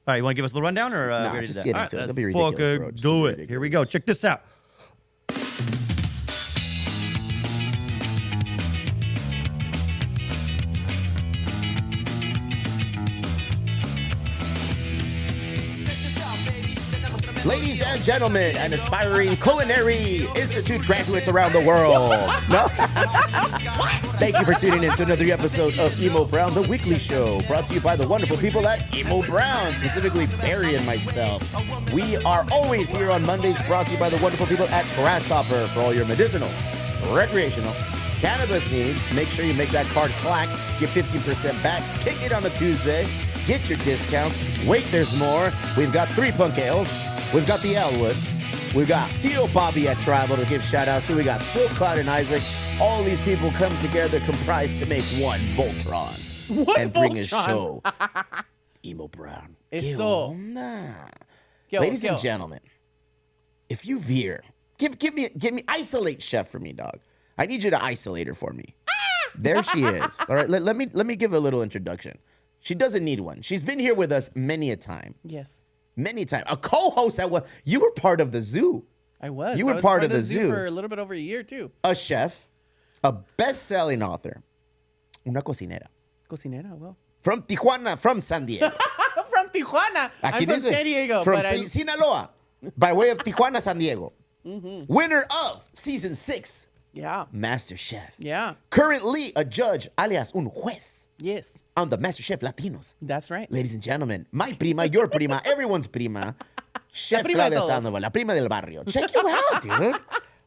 All right, you want to give us a little rundown, or we already just did get that? into it. All right, It'll be let's ridiculous, bro. fucking Just do be it. Here we go. Check this out. Ladies and gentlemen, and aspiring culinary institute graduates around the world. No? Thank you for tuning in to another episode of Emo Brown, the weekly show, brought to you by the wonderful people at Emo Brown, specifically Barry and myself. We are always here on Mondays, brought to you by the wonderful people at Grasshopper for all your medicinal, recreational, cannabis needs. Make sure you make that card clack. Get 15% back. Kick it on a Tuesday. Get your discounts. Wait, there's more. We've got 3 punk ales. We've got the Elwood. We've got Theo Bobby at Tribal to give shout outs to. We got Silk Cloud and Isaac. All these people come together, comprised to make one Voltron. One and bring a Voltron. show. Emo Brown. Eso. Ladies and gentlemen, if you veer, give me, isolate Chef for me, dog. I need you to isolate her for me. There she is. All right, let me give a little introduction. She doesn't need one. She's been here with us many a time. Yes. Many times. A co-host at what? You were part of the zoo. I was. You were I was part of the zoo. for a little bit over a year, too. A chef, a best-selling author, una cocinera. Cocinera, well. From Tijuana, from San Diego. From Tijuana. I'm from San Diego. From but Sinaloa, by way of Tijuana, San Diego. Winner of Season 6, Yeah. Master Chef. Yeah. Currently a judge, alias un juez, Yes. on the Master Chef Latinos. That's right. Ladies and gentlemen, my prima, your prima, everyone's prima, Chef prima de Claudia todos. Sandoval, la prima del barrio. Check you out, dude.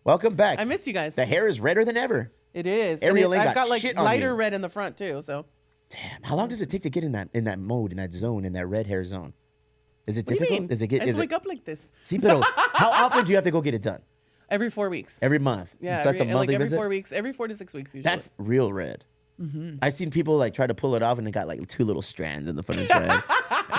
Welcome back. I missed you guys. The hair is redder than ever. It is. Ariel ain't I've got got like shit on lighter you. red in the front, too. So. Damn, how long does it take to get in that mode, in that zone, in that red hair zone? Is it What do you difficult? mean? Does it get? I Is just it? wake up like this. See, pero how often do you have to go get it done? Every 4 weeks. Every month. Yeah. So that's a monthly every visit. 4 weeks. Every 4 to 6 weeks, usually. That's real red. I've seen people like try to pull it off and it got like 2 little strands in the front of his head.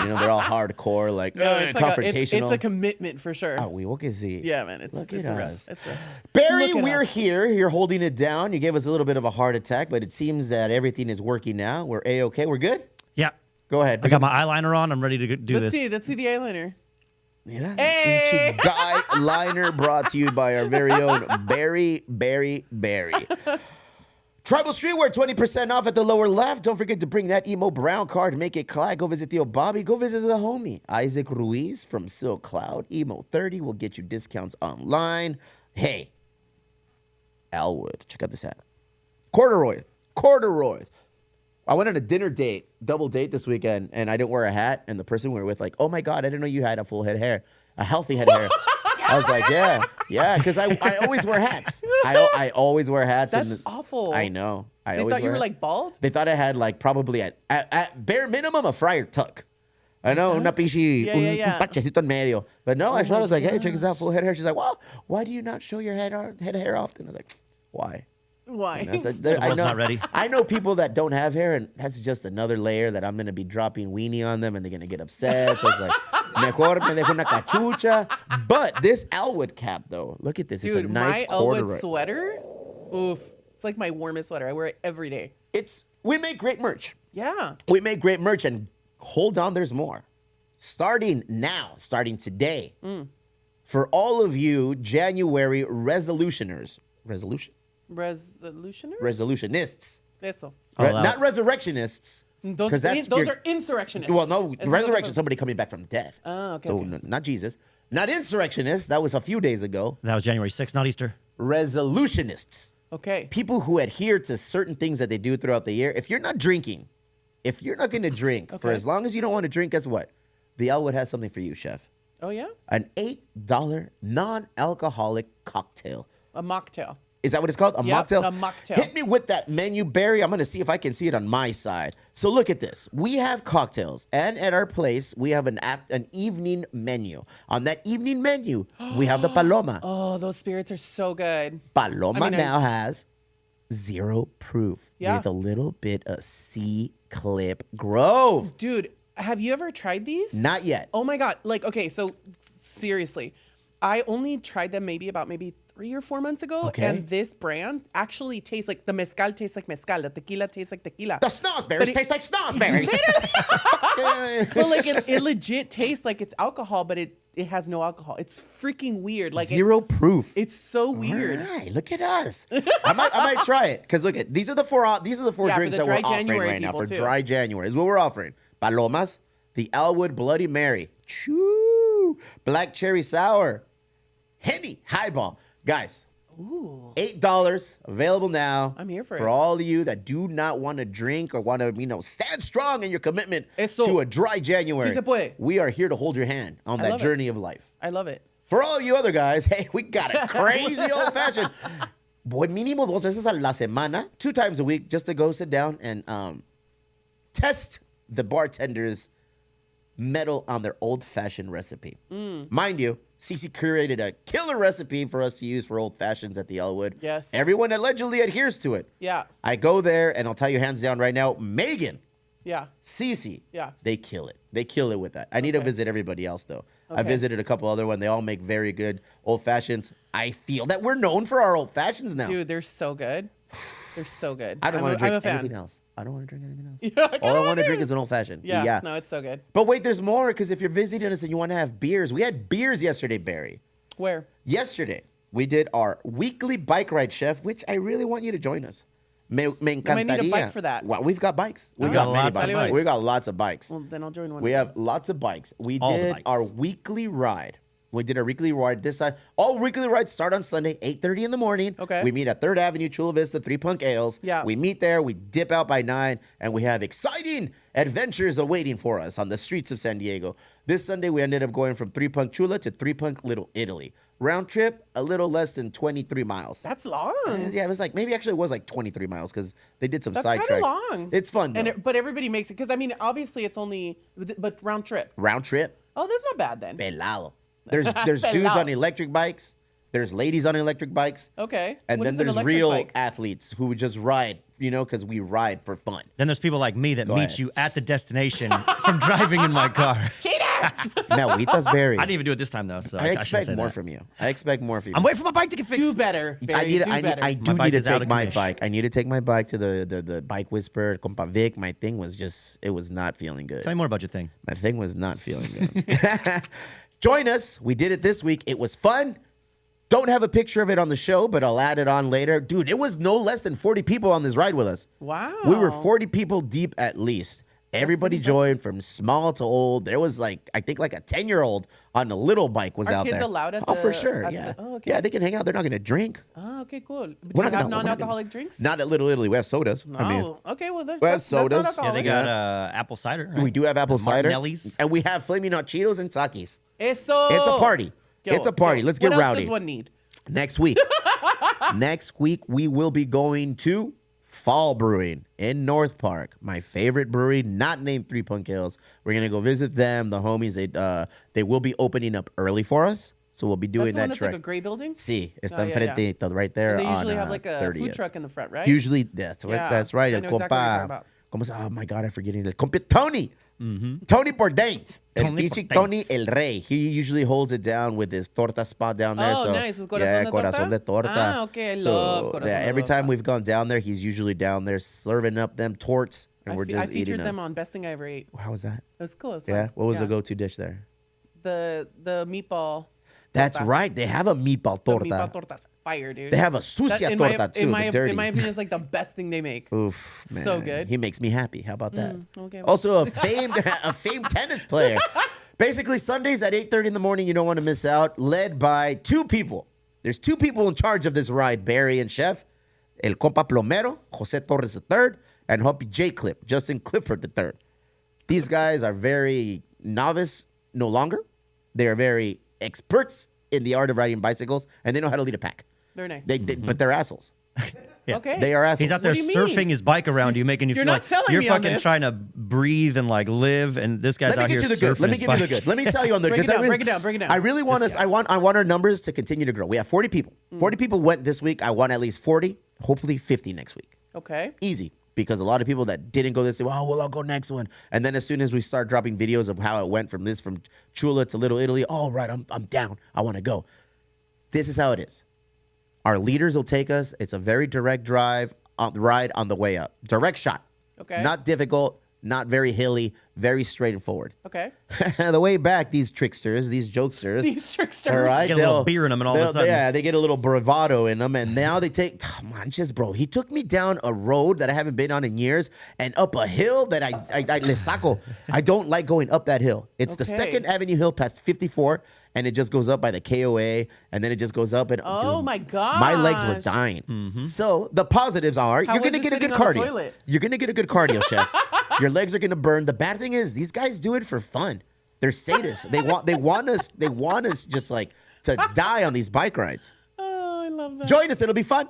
You know, they're all hardcore, like it's confrontational. it's a commitment for sure. Oh, we will get see. Yeah, man. Look It's at rough. us. It's rough. Barry, Look at we're us. here. You're holding it down. You gave us a little bit of a heart attack, but it seems that everything is working now. We're A-okay. We're good? Yeah. Go ahead. I got my eyeliner on. I'm ready to do Let's this. see the eyeliner. Mira, Hey! pinche guy liner brought to you by our very own Barry. Tribal Streetwear, 20% off at the lower left. Don't forget to bring that Emo Brown card. Make it clack. Go visit Theo Bobby. Go visit the homie, Isaac Ruiz from Silk Cloud. Emo 30 will get you discounts online. Hey, Elwood, check out this hat. Corduroys. I went on a dinner date, double date this weekend, and I didn't wear a hat. And the person we were with, like, oh my God, I didn't know you had a full head of hair, a healthy head of hair. I was like, yeah, because I always wear hats. I always wear hats. That's and awful. I know. I They always thought you wear were hats. like bald? They thought I had like probably at bare minimum a friar tuck. I know, una pinche, Yeah. un parchecito en medio. But no, I was like, hey, check this gosh. out, full head of hair. She's like, well, why do you not show your head of hair often? I was like, why? Why? Everyone's not ready. I know people that don't have hair, and that's just another layer that I'm going to be dropping weenie on them, and they're going to get upset. So it's like, mejor me dejo una cachucha. But this Elwood cap, though, look at this. Dude, it's a nice my Elwood corduroy. sweater, oof. It's like my warmest sweater. I wear it every day. We make great merch. Yeah. We make great merch, and hold on, there's more. Starting today, for all of you January resolutionists. Resolutionists. Eso. Not resurrectionists. Those are insurrectionists. Well, no, It's resurrection, somebody coming back from death. Oh, okay. So okay. not Jesus. Not insurrectionists. That was a few days ago. That was January 6th, not Easter. Resolutionists. Okay. People who adhere to certain things that they do throughout the year. If you're not drinking, if you're not going to drink for Okay. as long as you don't want to drink, guess what? The Elwood has something for you, Chef. Oh, yeah? An $8 non-alcoholic cocktail. A mocktail. Is that what it's called? A Yep, mocktail? a mocktail. Hit me with that menu, Barry. I'm going to see if I can see it on my side. So look at this. We have cocktails, and at our place, we have an evening menu. On that evening menu, we have the Paloma. Oh, those spirits are so good. Paloma now has 0 proof Yeah. with a little bit of Sea Clip Grove. Dude, have you ever tried these? Not yet. Oh my God. Like, okay, so seriously, I only tried them maybe 3 3 or 4 months ago. Okay. And this brand actually tastes like the mezcal tastes like mezcal. The tequila tastes like tequila. The snozberries taste like snozberries. But like it legit tastes like it's alcohol, but it has no alcohol. It's freaking weird. Like Zero proof. it's so weird. All right, look at us. I might try it because look at these are the four Yeah, drinks for the that we're dry offering January right now people, for too. dry January. Is what we're offering. Palomas, the Elwood Bloody Mary, Choo, Black Cherry Sour, Henny Highball, guys. Ooh. $8 available now. I'm here for For it. all of you that do not want to drink or want to, stand strong in your commitment Eso. to a dry January. Sí se puede. We are here to hold your hand on I that love it. journey of life. I love it. For all you other guys, hey, we got a crazy old fashioned. Boy, mínimo 2 veces a la semana, 2 times a week, just to go sit down and test the bartender's metal on their old fashioned recipe. Mind you, Cece curated a killer recipe for us to use for old fashions at the Elwood. Yes. Everyone allegedly adheres to it. Yeah. I go there and I'll tell you hands down right now, Megan, Yeah. Cece, Yeah. they kill it. They kill it with that. I need to Okay. visit everybody else though. I Okay. visited a couple other ones. They all make very good old fashions. I feel that we're known for our old fashions now. Dude, they're so good. They're so good. I don't want to I'm drink a fan. anything else. I don't want to drink anything else. You're like, All I "Oh, want to drink dude." is an old fashioned. Yeah. No, it's so good. But wait, there's more because if you're visiting us and you want to have beers, we had beers yesterday, Barry. Where? Yesterday, we did our weekly bike ride, Chef, which I really want you to join us. Me encantaría. might need a bike for that. Well, we've got bikes. We've Oh. got Got many lots of bikes. bikes. We got lots of bikes. Well, then I'll join one. We have lots of bikes. We All the did bikes. our weekly ride. We did our weekly ride this side. All weekly rides start on Sunday, 8:30 in the morning. Okay. We meet at 3rd Avenue, Chula Vista, 3 Punk Ales. Yeah. We meet there. We dip out by 9, and we have exciting adventures awaiting for us on the streets of San Diego. This Sunday, we ended up going from 3 Punk Chula to 3 Punk Little Italy. Round trip, a little less than 23 miles. That's long. Yeah, it was like, maybe actually it was like 23 miles because they did some That's side kind of tracks. long. It's fun, though. But everybody makes it because I mean, obviously it's only but round trip. Round trip, Oh, that's not bad then. pelado. There's dudes Pelado. on electric bikes. There's ladies on electric bikes. Okay. And What then is an there's electric real bike? athletes who just ride, because we ride for fun. Then there's people like me that Go meet ahead. you at the destination from driving in my car. Cheater! Melitas Berry. I didn't even do it this time though, so I I shouldn't expect say more that. from you. I expect more from you. I'm waiting for my bike to get fixed. Do better. Barry, do better. I do My need bike to is out take of my commission. bike. I need to take my bike to the bike whisperer, Compa Vic. My thing was it was not feeling good. Tell me more about your thing. My thing was not feeling good. Join us. We did it this week. It was fun. Don't have a picture of it on the show, but I'll add it on later. Dude, it was no less than 40 people on this ride with us. Wow. We were 40 people deep at least. Everybody joined from small to old. There was I think a 10-year-old on a little bike was Are out kids there. allowed at Oh, for the- sure. at Yeah. the- oh, okay. Yeah, they can hang out. They're not going to drink. Oh, okay, cool. Do We're you not have gonna- we're not gonna- non-alcoholic drinks? Not at Little Italy. We have sodas. No. I mean, Okay, well, We have that's sodas. not Yeah, they alcoholic. got apple cider. Right? we do have apple cider. Martinelli's. And we have Flaming Hot Cheetos and Takis. Eso. It's a party. Yo, It's a party. yo, Let's get what else rowdy. does one need? Next week. Next week, we will be going to Fall Brewing in North Park. My favorite brewery, not named 3 Punk Ales. We're going to go visit them, the homies. They will be opening up early for us. So we'll be doing That's the one that that's trek. like a gray building? Sí, está Oh, yeah, yeah. enfrentito, right there They on usually have like a 30th. food truck in the front, right? Usually, that's right. Yeah, That's right. I El know exactly what you're talking compa. about. ¿Cómo se? Oh my God, I'm forgetting it. Compa Tony. Tony Pordains. El Tony pinche Pordains. Tony El Rey. He usually holds it down with his torta spot down there. Oh, so, nice. With corazón yeah, de corazón torta? de torta. Ah, okay. I So, love corazón yeah, de every time torta. we've gone down there, he's usually down there serving up them torts, and we're I just eating featured them. them on Best Thing I Ever Ate. How was that? It was cool. It was Yeah. fun. What was the Yeah. go-to dish there? The meatball. That's torta. right. They have a meatball The torta. meatball torta's fire, dude. They have a That, sucia in my, torta too. in my, the dirty. in my opinion, it's like the best thing they make. Oof, man. So good. He makes me happy. How about that? okay. Also, a famed tennis player. Basically, Sundays at 8:30 in the morning. You don't want to miss out. Led by 2 people. There's 2 people in charge of this ride: Barry and Chef, El Compa Plomero, Jose Torres III, and Hoppy J Clip, Justin Clifford III. These guys are very novice, no longer. They are very experts in the art of riding bicycles, and they know how to lead a pack. Very nice. But they're assholes. Yeah. Okay. They are assholes. He's out there What do you mean? surfing his bike around you, making you You're feel not like selling you're me on fucking this. trying to breathe and like live, and this guy's Let out me here get you the good. surfing Let me his give you the bike. good. Let me sell you on the Break it because I down, really- break it down, break it down. I really want us. I want our numbers to continue to grow. We have 40 people. 40 people went this week. I want at least 40. Hopefully 50 next week. Okay. Easy. Because a lot of people that didn't go this say, oh, well, I'll go next one. And then as soon as we start dropping videos of how it went from Chula to Little Italy, all right, I'm down. I want to go. This is how it is. Our leaders will take us. It's a very direct ride on the way up. Direct shot. Okay. Not difficult, not very hilly, very straightforward. Okay. The way back, these tricksters, these jokesters. These tricksters. All right, Get a little beer in them and all of a they'll- sudden. Yeah, they get a little bravado in them, and now they take, manches, bro. He took me down a road that I haven't been on in years and up a hill that I le saco. I don't like going up that hill. It's the Okay. 2nd Avenue Hill past 54, and it just goes up by the KOA, and then it just goes up. And Oh, dude, my gosh. my legs were dying. So the positives are How you're was gonna it get a good sitting on the cardio. toilet? You're gonna get a good cardio, chef. Your legs are gonna burn. The bad thing is these guys do it for fun. They're sadists. They want us just like to die on these bike rides. Oh, I love that. Join us. It'll be fun.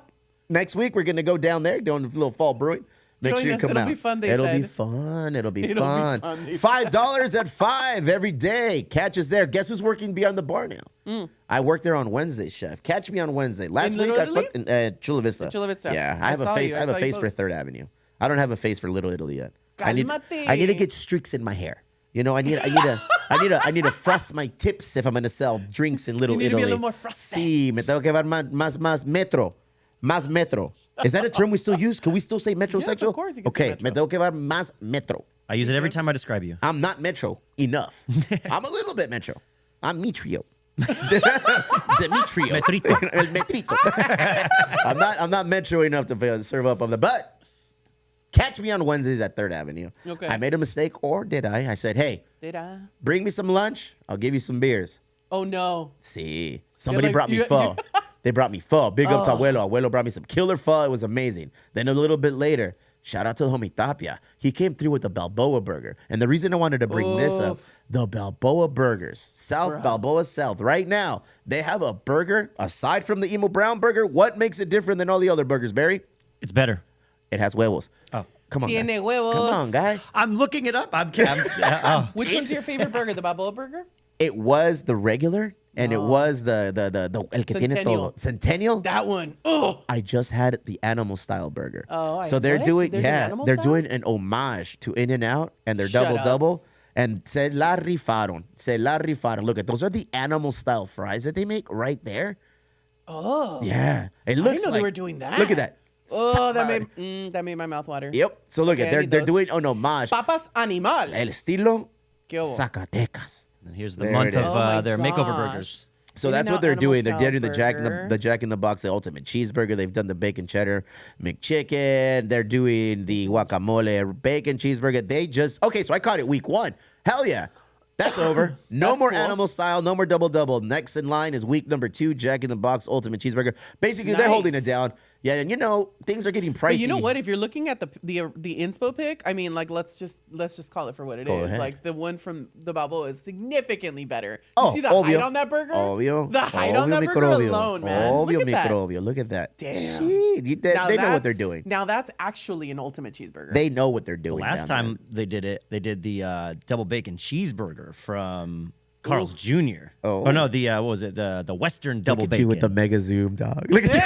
Next week we're gonna go down there doing a little fall brewing. Make Join sure you us. come It'll out. be fun, they It'll said. be fun. It'll be It'll be fun. fun, they said. $5 at 5 every day. Catch us there. Guess who's working beyond the bar now? I work there on Wednesday, chef. Catch me on Wednesday. Last In week Little I Italy? fucked in Chula Vista. Chula Vista. Yeah, I I have a saw face. you. I I have a saw you face for post. Third Avenue. I don't have a face for Little Italy yet. I need Cálmate. to get streaks in my hair. You know, I need to frost my tips if I'm gonna sell drinks in Little You need to be a Italy. little more frosty. Sí, me tengo que dar más metro. Más metro. Is that a term we still use? Can we still say metrosexual? Yes, of course you can say Okay, metro. me tengo que dar más metro. I use it every time I describe you. I'm not metro enough. I'm a little bit metro. I'm metrio. Demetrio. Metrito. El metrito. I'm not metro enough to serve up on the but. Catch me on Wednesdays at 3rd Avenue. Okay. I made a mistake, or did I? I said, hey, Did I? bring me some lunch. I'll give you some beers. Oh, no. See, somebody like, brought me you- pho. They brought me pho. Big up to Abuelo. Abuelo brought me some killer pho. It was amazing. Then a little bit later, shout out to the homie Tapia. He came through with the Balboa burger. And the reason I wanted to bring this up, Oof. the Balboa burgers, Balboa South, right now, they have a burger, aside from the Emo Brown burger. What makes it different than all the other burgers, Barry? It's better. It has huevos. Oh. Come on, Tiene guy. huevos. Come on, guy. I'm looking it up. Oh. Which one's your favorite burger? The Balboa burger? It was the regular, and it was the el que tiene Centennial. todo. Centennial? That one. Oh. I just had the animal style burger. Oh, so they're what? doing There's an animal they're style? doing an homage to In-N-Out and their Shut up. double and se la rifaron. Se la rifaron. Look at those are the animal style fries that they make right there. Oh. Yeah. It I looks didn't know like they were doing that. Look at that. Oh, Sabor. that made my mouth water. Yep. So look Okay, at I need they're those. doing an homage. Papas animal. El estilo ¿Qué hubo? Zacatecas. And here's the There month it of is. Oh my their makeover gosh. burgers. So In-N-Out that's what they're animal doing. They're style doing burger. the Jack in the Box, the ultimate cheeseburger. They've done the bacon cheddar McChicken. They're doing the guacamole bacon cheeseburger. They just so I caught it week 1. Hell yeah. That's over. No That's more cool. animal style. No more double. Next in line is week number 2, Jack in the Box Ultimate Cheeseburger. Basically, they're holding it Nice. down. Yeah, and things are getting pricey. But you know what? If you're looking at the inspo pic, I mean, like let's just call it for what it Go is. ahead. Like the one from the Balboa is significantly better. Oh, you see the obvio. height on that burger? Obvio. The height on that burger microbio. alone, man. Obvio Look at that. microbio. Look at that. Damn. Shit, they Now know what that's- they're doing. Now that's actually an ultimate cheeseburger. They know what they're doing. Last down time they did it, they did the double bacon cheeseburger from Carl's Jr. Oh. no, the what was it? The Western double Look at bacon. you with the mega zoom, dog. Look at you.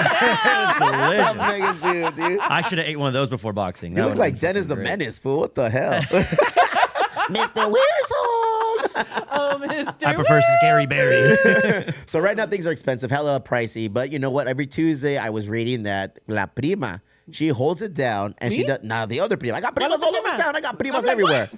Delicious. mega zoom, dude. I should have ate one of those before boxing. You That look would've like been Dennis the fucking great. Menace, fool. What the hell? Mr. Wilson. Mr. I prefer Scary Barry. So right now things are expensive, hella pricey. But you know what? Every Tuesday I was reading that La Prima, she holds it down and she Me? does. Nah, the other Prima. I got What Primas other all over Prima? town. I got Primas Okay, everywhere.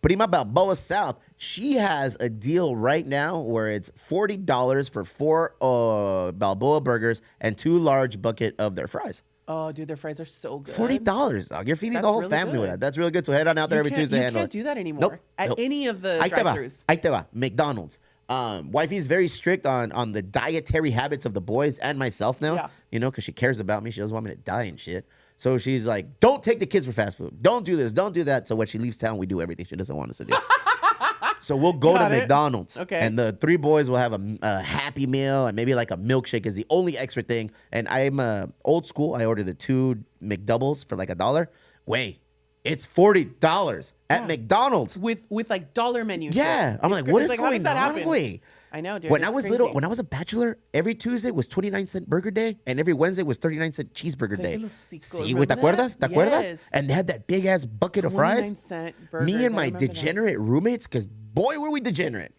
Prima Balboa South. She has a deal right now where it's $40 for 4 Balboa burgers and 2 large bucket of their fries. Oh, dude, their fries are so good. $40, dog. You're feeding That's the whole really family with good. that. That's really good. So head on out there every Tuesday. You handle can't it. do that anymore Nope. at Nope. any of the Ahí te va. drive-thrus. Ahí te va. McDonald's. Wifey's very strict on the dietary habits of the boys and myself now. Yeah. You know, because she cares about me. She doesn't want me to die and shit. So she's like, don't take the kids for fast food. Don't do this. Don't do that. So when she leaves town, we do everything she doesn't want us to do. So we'll go Got to it. McDonald's. Okay. And the 3 boys will have a Happy Meal and maybe like a milkshake is the only extra thing. And I'm old school. I ordered the 2 McDoubles for like $1. Wait, it's $40 at McDonald's. with like dollar menu. Yeah. shit. I'm It's like, cra- what it's is like, how does going that on? happen? Wait. I know, dude. When it's I was crazy. little, when I was a bachelor, every Tuesday was 29-cent burger day, and every Wednesday was 39-cent cheeseburger day. Qué locico, See, güey, ¿te remember acuerdas? ¿Te that? acuerdas? Yes. And they had that big ass bucket of fries. 29-cent burgers, Me I and my remember that. degenerate roommates, because boy, were we degenerate.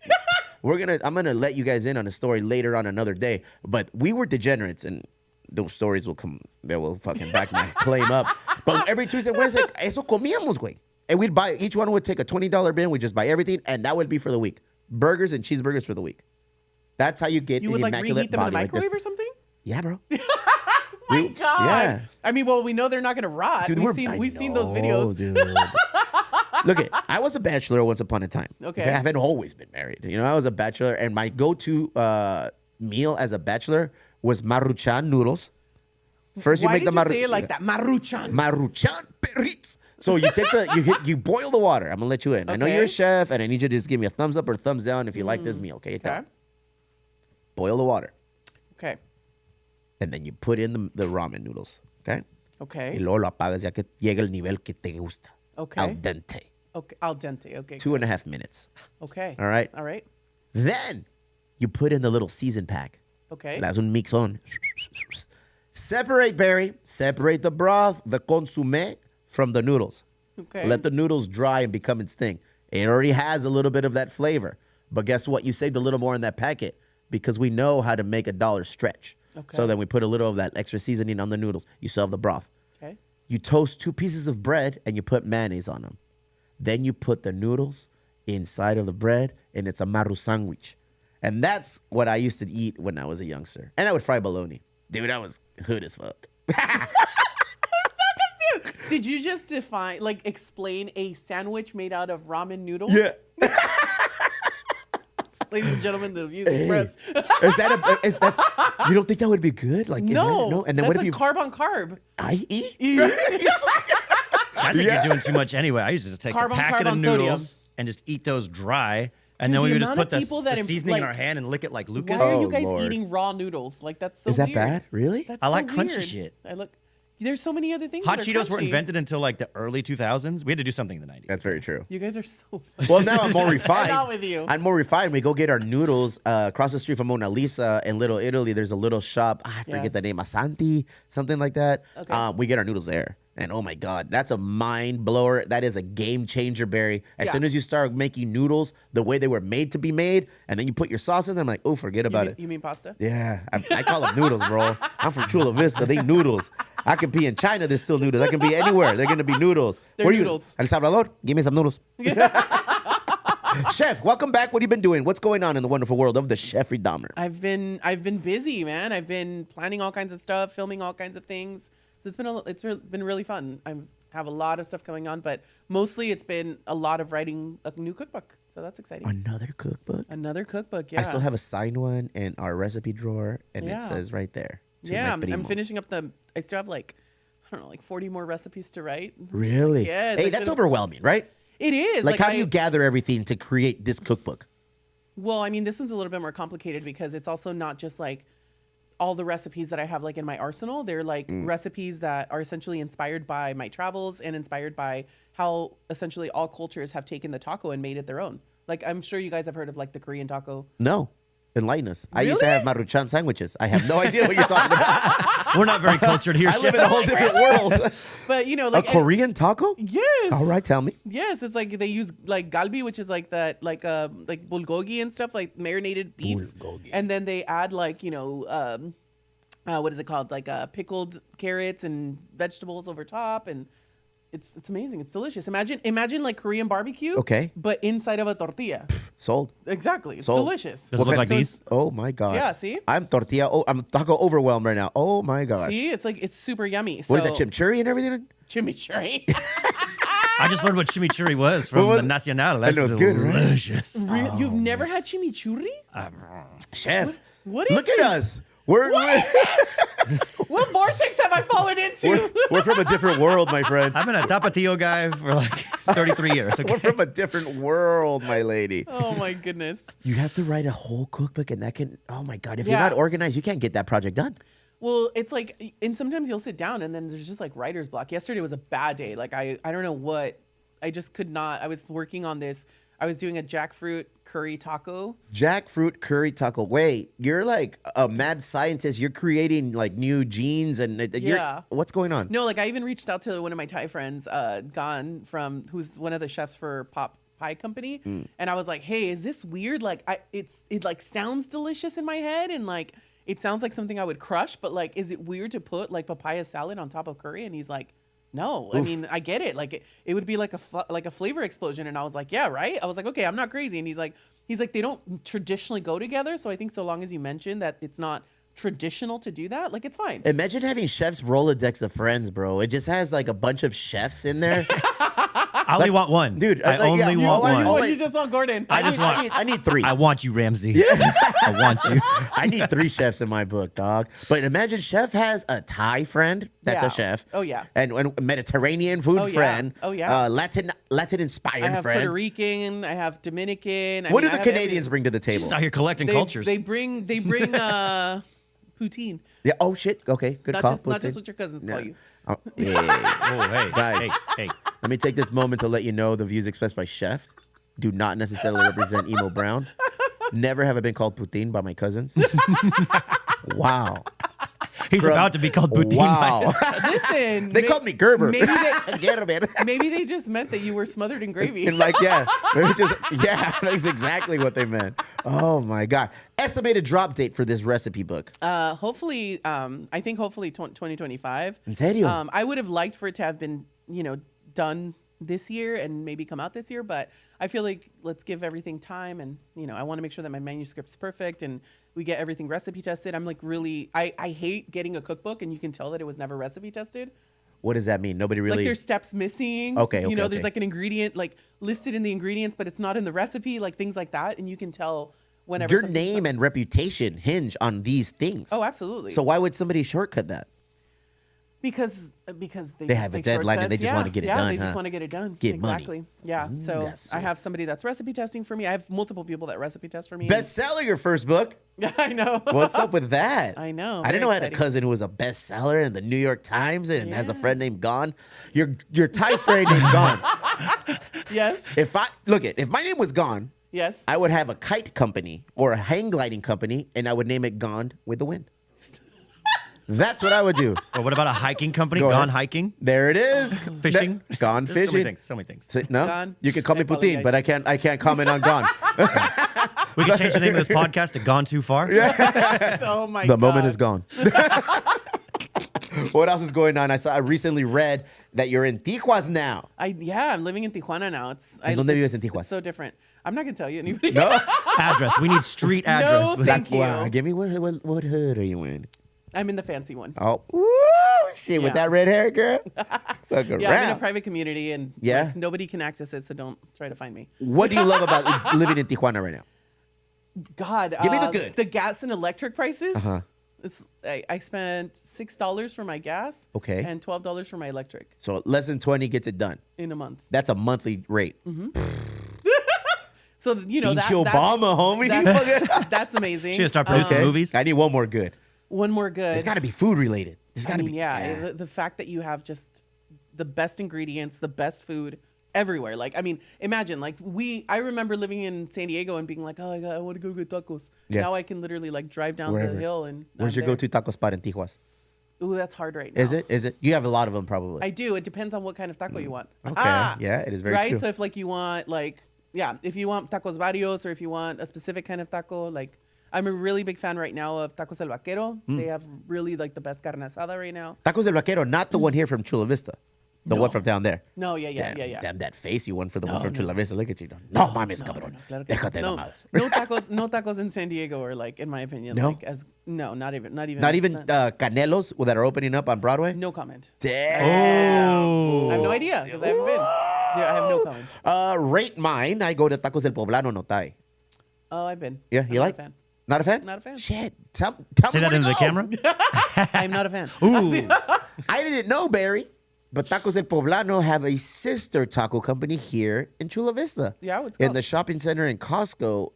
I'm gonna let you guys in on a story later on another day. But we were degenerates, and those stories will come. They will fucking back my claim up. But every Tuesday, Wednesday, eso comíamos, güey. And we'd buy, each one would take a $20 bin. We'd just buy everything, and that would be for the week. Burgers and cheeseburgers for the week. That's how you get You the would like immaculate reheat them in the body like this. microwave or something? Yeah, bro. My God. Yeah. I mean, well, we know they're not going to rot. Dude, we've seen those videos. Dude. Look, I was a bachelor once upon a time. Okay. I haven't always been married. You know, I was a bachelor, and my go-to meal as a bachelor was Maruchan noodles. First, Why you make did the you say it like that? Maruchan. Maruchan perits. So you take you boil the water. I'm gonna let you in. I know Okay. you're a chef, and I need you to just give me a thumbs up or thumbs down if you like this meal. Okay. Okay. Boil the water, Okay. and then you put in the ramen noodles. Okay. Y Okay. luego lo apagas ya que llega el nivel que te gusta. Okay. Al dente. Okay. Al dente. Okay. 2.5 minutes. Okay. All right. All right. Then you put in the little season pack. Okay. Le das un mixón. Separate, Barry. Separate the broth, the consommé, from the noodles. Okay. Let the noodles dry and become its thing. It already has a little bit of that flavor. But guess what? You saved a little more in that packet because we know how to make a dollar stretch. Okay. So then we put a little of that extra seasoning on the noodles. You still have the broth. Okay. You toast 2 pieces of bread and you put mayonnaise on them. Then you put the noodles inside of the bread and it's a maru sandwich. And that's what I used to eat when I was a youngster. And I would fry bologna. Dude, I was hood as fuck. Did you just explain a sandwich made out of ramen noodles? Yeah. Ladies and gentlemen, the views expressed. You don't think that would be good? Like No. And then that's what if you carb on carb? I eat? I think you're doing too much anyway. I used to just take Carb a on packet carb of on noodles and just eat those dry. And Dude, then we the would just amount put of people that the seasoning in like- our hand and lick it like Lucas. Why are you Oh, guys Lord. eating raw noodles? Like that's so Is that weird. bad? Really? That's I so like crunchy weird. shit. There's so many other things. Hot that are Cheetos weren't crunchy. invented until like the early 2000s. We had to do something in the 90s. That's very true. You guys are so. Well, now I'm more refined. not with you. I'm more refined. We go get our noodles across the street from Mona Lisa in Little Italy. There's a little shop. I forget Yes. the name. Asanti, something like that. Okay. We get our noodles there. And oh my God, that's a mind blower. That is a game changer, Barry. As Yeah. soon as you start making noodles the way they were made to be made, and then you put your sauce in them, I'm like, oh, forget about it. You mean pasta? Yeah, I call them noodles, bro. I'm from Chula Vista. They noodles. I could be in China. There's still noodles. I can be anywhere. They're gonna be noodles. They're Where are noodles. You? El Salvador. Give me some noodles. Chef, welcome back. What have you been doing? What's going on in the wonderful world of the Cheffrey Dahmer? I've been busy, man. I've been planning all kinds of stuff, filming all kinds of things. So it's been really fun. I have a lot of stuff going on, but mostly it's been a lot of writing a new cookbook. So that's exciting. Another cookbook. Another cookbook, yeah. I still have a signed one in our recipe drawer, and Yeah. it says right there. "To Yeah, my I'm primo." finishing up I still have like 40 more recipes to write. I'm just like, Really? yes. Hey, I that's should've- overwhelming, right? It is. Like, how do you gather everything to create this cookbook? Well, I mean, this one's a little bit more complicated because it's also not just like all the recipes that I have like in my arsenal. They're like recipes that are essentially inspired by my travels and inspired by how essentially all cultures have taken the taco and made it their own. Like, I'm sure you guys have heard of like the Korean taco. No. Enlighten us. I used to have Maruchan sandwiches. I have no idea what you're talking about. We're not very cultured here. I live in a whole different world. But you know, A like Korean taco? yes. All right, tell me. Yes, it's like they use like galbi, which is like that, like bulgogi and stuff, like marinated beefs, Bulgogi. and then they add like what is it called, like pickled carrots and vegetables over top, and it's amazing. It's delicious. Imagine like Korean barbecue, Okay. but inside of a tortilla. Sold. Exactly, it's Sold. delicious. Does it look like So these? Oh my God. Yeah, see? I'm tortilla. Oh, I'm taco overwhelmed right now. Oh my gosh. See, it's super yummy. What is that, chimichurri and everything? Chimichurri. I just learned what chimichurri was from was the it? Nacional. That's know it's good, right? delicious. You've never had chimichurri? Chef. What is Look at this? us. We're What vortex have I fallen into? we're from a different world, my friend. I've been a Tapatio guy for like 33 years. Okay? We're from a different world, my lady. Oh my goodness. You have to write a whole cookbook, and that can, oh my God, if you're Yeah. not organized, you can't get that project done. Well, it's like, and sometimes you'll sit down and then there's just like writer's block. Yesterday was a bad day. Like I don't know what, I just could not. I was working on this. I was doing a jackfruit curry taco. Jackfruit curry taco. Wait, you're like a mad scientist. You're creating like new genes and Yeah. what's going on? No, like I even reached out to one of my Thai friends, Gan, who's one of the chefs for Pop Pie Company, and I was like, "Hey, is this weird? Like, it like sounds delicious in my head, and like it sounds like something I would crush, but like, is it weird to put like papaya salad on top of curry? And he's like, no. I mean, I get it. Like it would be like a flavor explosion. And I was like, yeah, right. I was like, okay, I'm not crazy. And he's like, they don't traditionally go together. So I think so long as you mention that it's not traditional to do that, like it's fine. Imagine having chef's Rolodex of friends, bro. It just has like a bunch of chefs in there. I only want one. Dude, I only want one. Oh, you just want Gordon. I need 3. I want you, Ramsey. I want you. I need 3 chefs in my book, dog. But imagine chef has a Thai friend that's Yeah. a chef. Oh, yeah. And Mediterranean food Oh, yeah. friend. Oh, yeah. Latin inspired I have friend. Puerto Rican. I have Dominican. What do I the have Canadians bring to the table? Just out here collecting cultures. They bring poutine. Yeah. Oh shit. Okay. Good Not call. just what your cousins call you. Oh, hey. Oh, hey, Guys. hey. Let me take this moment to let you know the views expressed by Chef do not necessarily represent Emo Brown. Never have I been called poutine by my cousins. Wow. He's about to be called Boudin. Wow. Listen, They called me Gerber. Maybe they, Gerber. maybe they just meant that you were smothered in gravy. And like, yeah, that's exactly what they meant. Oh my God. Estimated drop date for this recipe book. Hopefully, I think hopefully 2025. En serio? I would have liked for it to have been, done this year and maybe come out this year, but I feel like let's give everything time, and I want to make sure that my manuscript's perfect and we get everything recipe tested. I'm like really, I hate getting a cookbook and you can tell that it was never recipe tested. What does that mean? Nobody really. Like there's steps missing. Okay, there's okay. like an ingredient like listed in the ingredients, but it's not in the recipe, like things like that, and you can tell whenever Your name and reputation hinge on these things. Oh, absolutely. So why would somebody shortcut that? Because They just have a take deadline and they shortcuts. just wanna get it done, They huh? just want to get it done. Get money. Exactly. Yeah. So yes, I sir. have somebody that's recipe testing for me. I have multiple people that recipe test for me. Bestseller, your first book. I know. What's up with that? I know. I didn't Very know I had a exciting. cousin who was a bestseller in the New York Times and has a Yeah. friend named Gon. Your Thai friend named Gon. Yes. If my name was Gon, Yes. I would have a kite company or a hang gliding company, and I would name it Gone with the Wind. That's what I would do. Or what about a hiking company? Go Gone ahead. hiking? There it is. Fishing? Gone There's fishing. So many things. No, Gone. you can call me I Putin, but I can't comment on Gone. We can change the name of this podcast to Gone Too Far. Oh my The God. moment is gone. What else is going on? I recently read that you're in Tijuas now. I'm living in Tijuana now. ¿Dónde vives en Tijuas? It's so different. I'm not gonna tell you anybody. No? Address. We need street address. No, please. thank you. Wow. Give me what hood are you in? I'm in the fancy one. Oh, woo, shit, with Yeah. that red hair, girl. Fuck around. Yeah, I'm in a private community and Yeah? like, nobody can access it, so don't try to find me. What do you love about living in Tijuana right now? God, Give me the good. The gas and electric prices. Uh-huh. I spent $6 for my gas. Okay. And $12 for my electric So less than 20 gets it done. in a month. That's a monthly rate. So Pinche that's Obama, homie. that's amazing. Should start producing Okay. movies. I need one more good. One more good. It's got to be food related. There's got to be. yeah. The fact that you have just the best ingredients, the best food everywhere. Like, I mean, imagine like I remember living in San Diego and being like, oh, I want to go get tacos. Yeah. Now I can literally like drive down Wherever. the hill and. Where's I'm your there. go-to taco spot in Tijuas? Ooh, that's hard right now. Is it? Is it? You have a lot of them probably. I do. It depends on what kind of taco you want. Okay. Yeah, it is very right. true. So if like you want if you want tacos varios or if you want a specific kind of taco, like I'm a really big fan right now of Tacos El Vaquero. They have really like the best carne asada right now. Tacos del Vaquero, not the one here from Chula Vista. The one from down there. No, yeah. Damn that face you won for the one from Chula Vista. Look at you. No mames, cabrón. Claro que Déjate no. mamadas. No tacos in San Diego are like, in my opinion, No? like not even Not even Canelos that are opening up on Broadway? no comment. Damn. Oh. I have no idea because I haven't been. I have no comments. Rate mine. I go to Tacos del Poblano, no Thai. Oh, I've been. Yeah, I'm you not like? a fan. Not a fan? Not a fan. Shit. Tell Say me that where into to the go. camera. I'm not a fan. Ooh. I didn't know, Barry, but Tacos del Poblano have a sister taco company here in Chula Vista. Yeah, what's it in called? the shopping center in Costco,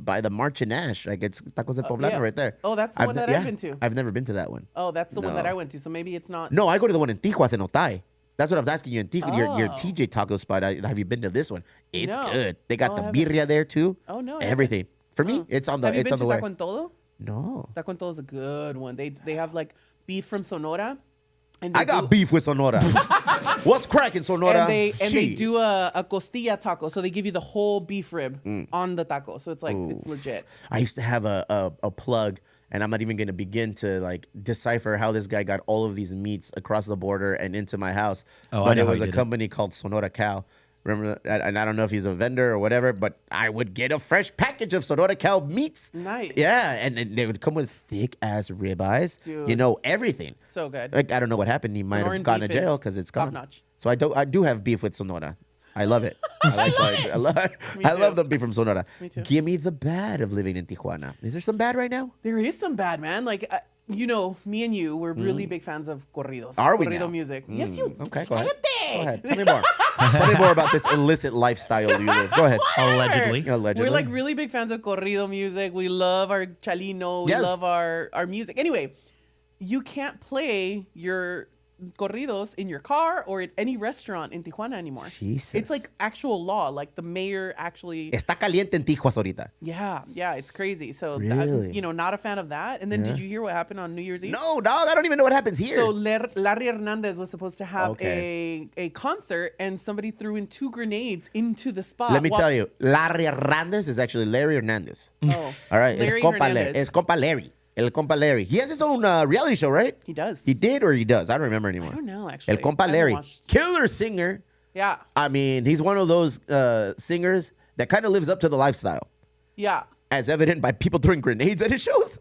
by the March and Ash. Like it's Tacos del Poblano yeah. right there. Oh, that's the one that I've been to. I've never been to that one. Oh, that's the one that No. I went to. So maybe it's not. No, I go to the one in Tijuas in Otay. That's what I'm asking you. In Tijuas, your Oh. TJ taco spot. Have you been to this one? It's No. good. They got Oh, the I haven't. birria there too. Oh, no, I everything. For me, it's on the Have you it's been on to the way. Taco en Todo? No, Taco en Todo is a good one. They have like beef from Sonora. And I got beef with Sonora. What's cracking, Sonora? And they Shit. do a costilla taco, so they give you the whole beef rib on the taco. So it's like it's legit. I used to have a plug and I'm not even going to begin to like decipher how this guy got all of these meats across the border and into my house. Oh, I But know it how was he a did it. company called Sonora Cow. Remember that? And I don't know if he's a vendor or whatever, but I would get a fresh package of Sonora Cow meats. Nice. Yeah, and they would come with thick ass ribeyes. Dude. You know, everything. So good. Like I don't know what happened. He might Sonoran have gone to beef jail is because it's gone. top-notch. So I do have beef with Sonora. I love it. I love Me I too. love the beef from Sonora. Me too. Give me the bad of living in Tijuana. Is there some bad right now? There is some bad, man. Like, you know, me and you, we're really big fans of corridos. Are we Corrido now? music. Yes, you. Okay, go ahead. Cállate. Go ahead. Tell me more. Tell me more about this illicit lifestyle you live. Go ahead. Allegedly. Allegedly. We're like really big fans of corrido music. We love our chalino. We Yes. love our music. Anyway, you can't play your corridos in your car or at any restaurant in Tijuana anymore. Jesus. It's like actual law. Like the mayor actually. Está caliente en Tijuas ahorita. Yeah, it's crazy. So, Really? you know, not a fan of that. And then did you hear what happened on New Year's Eve? No, dog. I don't even know what happens here. So Larry Hernandez was supposed to have Okay. a concert, and somebody threw in 2 grenades into the spot. Let me tell you, Larry Hernandez is actually Larry Hernandez. Oh, All right, Larry it's compa Larry. Hernandez. It's compa Larry. El compa Larry. He has his own reality show, right? He does. He did or he does? I don't remember anymore. I don't know, actually. El compa I haven't Larry. watched. Killer singer. Yeah, I mean, he's one of those singers that kind of lives up to the lifestyle, yeah, as evident by people throwing grenades at his shows.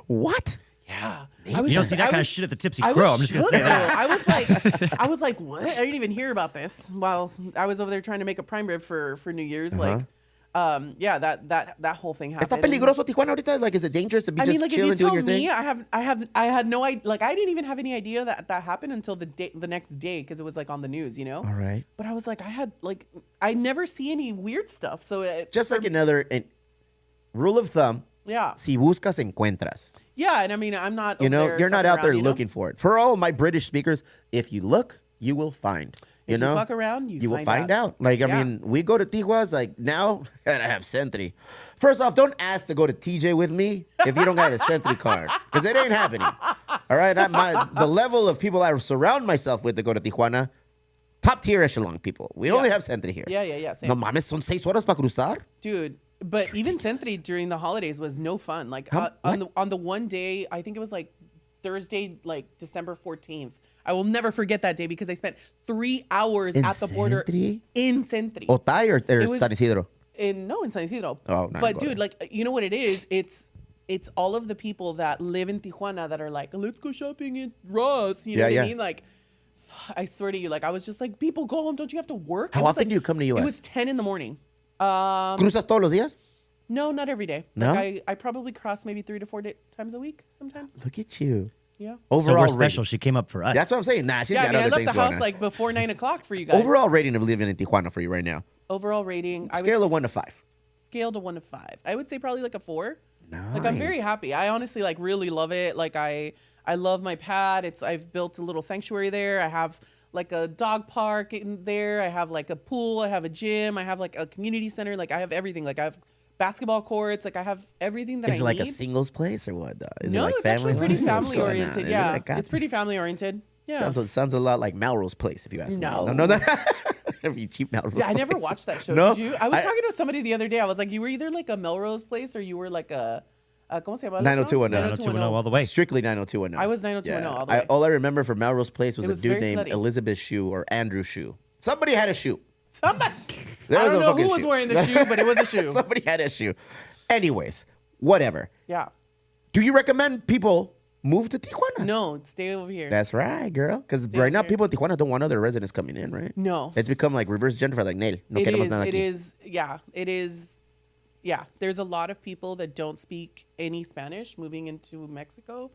What? yeah. You don't see that kind of shit at the Tipsy I Crow. was I'm just gonna shook, say that. though. I was like, what? I didn't even hear about this while I was over there trying to make a prime rib for New Year's. Like, yeah, that whole thing happened. Está peligroso Tijuana ahorita? Like, is it dangerous to be I just mean, like, if chilling you doing tell your thing? me, I had no idea. Like, I didn't even have any idea that happened until the next day because it was like on the news, you know. All right. But I was like, I never see any weird stuff. So Just like another rule of thumb, yeah, si buscas, encuentras. yeah. And I mean, I'm not. You over know, there you're not fucking out there around, you know? looking for it. For all my British speakers, if you look, you will find. You If you know, fuck around, you will find find out. out. Like, I Yeah. mean, we go to Tijuas, like now, and I have Sentry. First off, don't ask to go to TJ with me if you don't have a Sentry card, because it ain't happening. All right, the level of people I surround myself with to go to Tijuana, top tier echelon people. We only have Sentry here. Yeah. Same. No mames, son 6 horas para cruzar. Dude, but even Sentry during the holidays was no fun. Like on the one day, I think it was like Thursday, like December 14th. I will never forget that day because I spent 3 hours In at the border Sentry? in Sentry. Otay or It was- San Isidro? In San Isidro. Oh, not but go dude, there. like, you know what it is? It's all of the people that live in Tijuana that are like, let's go shopping at Ross. You know what Yeah. I mean? Like, I swear to you, like, I was just like, people go home. Don't you have to work? How It was, often like- do you come to US? It was 10 in the morning. ¿Cruzas todos los días? No, not every day. No? Like, I probably cross maybe 3 to 4 times a week sometimes. Look at you. Yeah. So Overall we're special. rating. She came up for us. That's what I'm saying. Nah, she's Yeah, I got mean, I other left things the going house on. like before 9 o'clock for you guys. Overall rating of living in Tijuana for you right now. Overall rating. Scale of 1 to 5. Scale to 1 to 5. I would say probably like a 4. Like, I'm very Nice. happy. I honestly like really love it. Like, I love my pad. I've built a little sanctuary there. I have like a dog park in there. I have like a pool. I have a gym. I have like a community center. Like, I have everything. Like, I have basketball courts. Like, I have everything that I Is it like need. a singles place or what? Is No, it like it's actually family? pretty What's family going on? oriented. Is it Yeah, like it's pretty family oriented. Yeah. Sounds a lot like Melrose Place, if you ask No. me. No. If you cheap Melrose I never Place. watched that show. No? Did you? I was talking to somebody the other day. I was like, you were either like a Melrose Place or you were like a ¿cómo se llama? 90210. 90210 all the way. Strictly 90210. I was 90210 all the way. All I remember from Melrose Place was It a was dude very named slutty. Elizabeth Shue or Andrew Shue. Somebody had a shoe. Somebody. There I was don't a know fucking who was shoe. wearing the shoe, but it was a shoe. Somebody had a shoe. Anyways, whatever. Yeah. Do you recommend people move to Tijuana? No, stay over here. That's right, girl. Because right now, here. people in Tijuana don't want other residents coming in, right? No. It's become like reverse gentrified, like, Nel, no It queremos is. nada It aquí. is. Yeah. It is. Yeah. There's a lot of people that don't speak any Spanish moving into Mexico,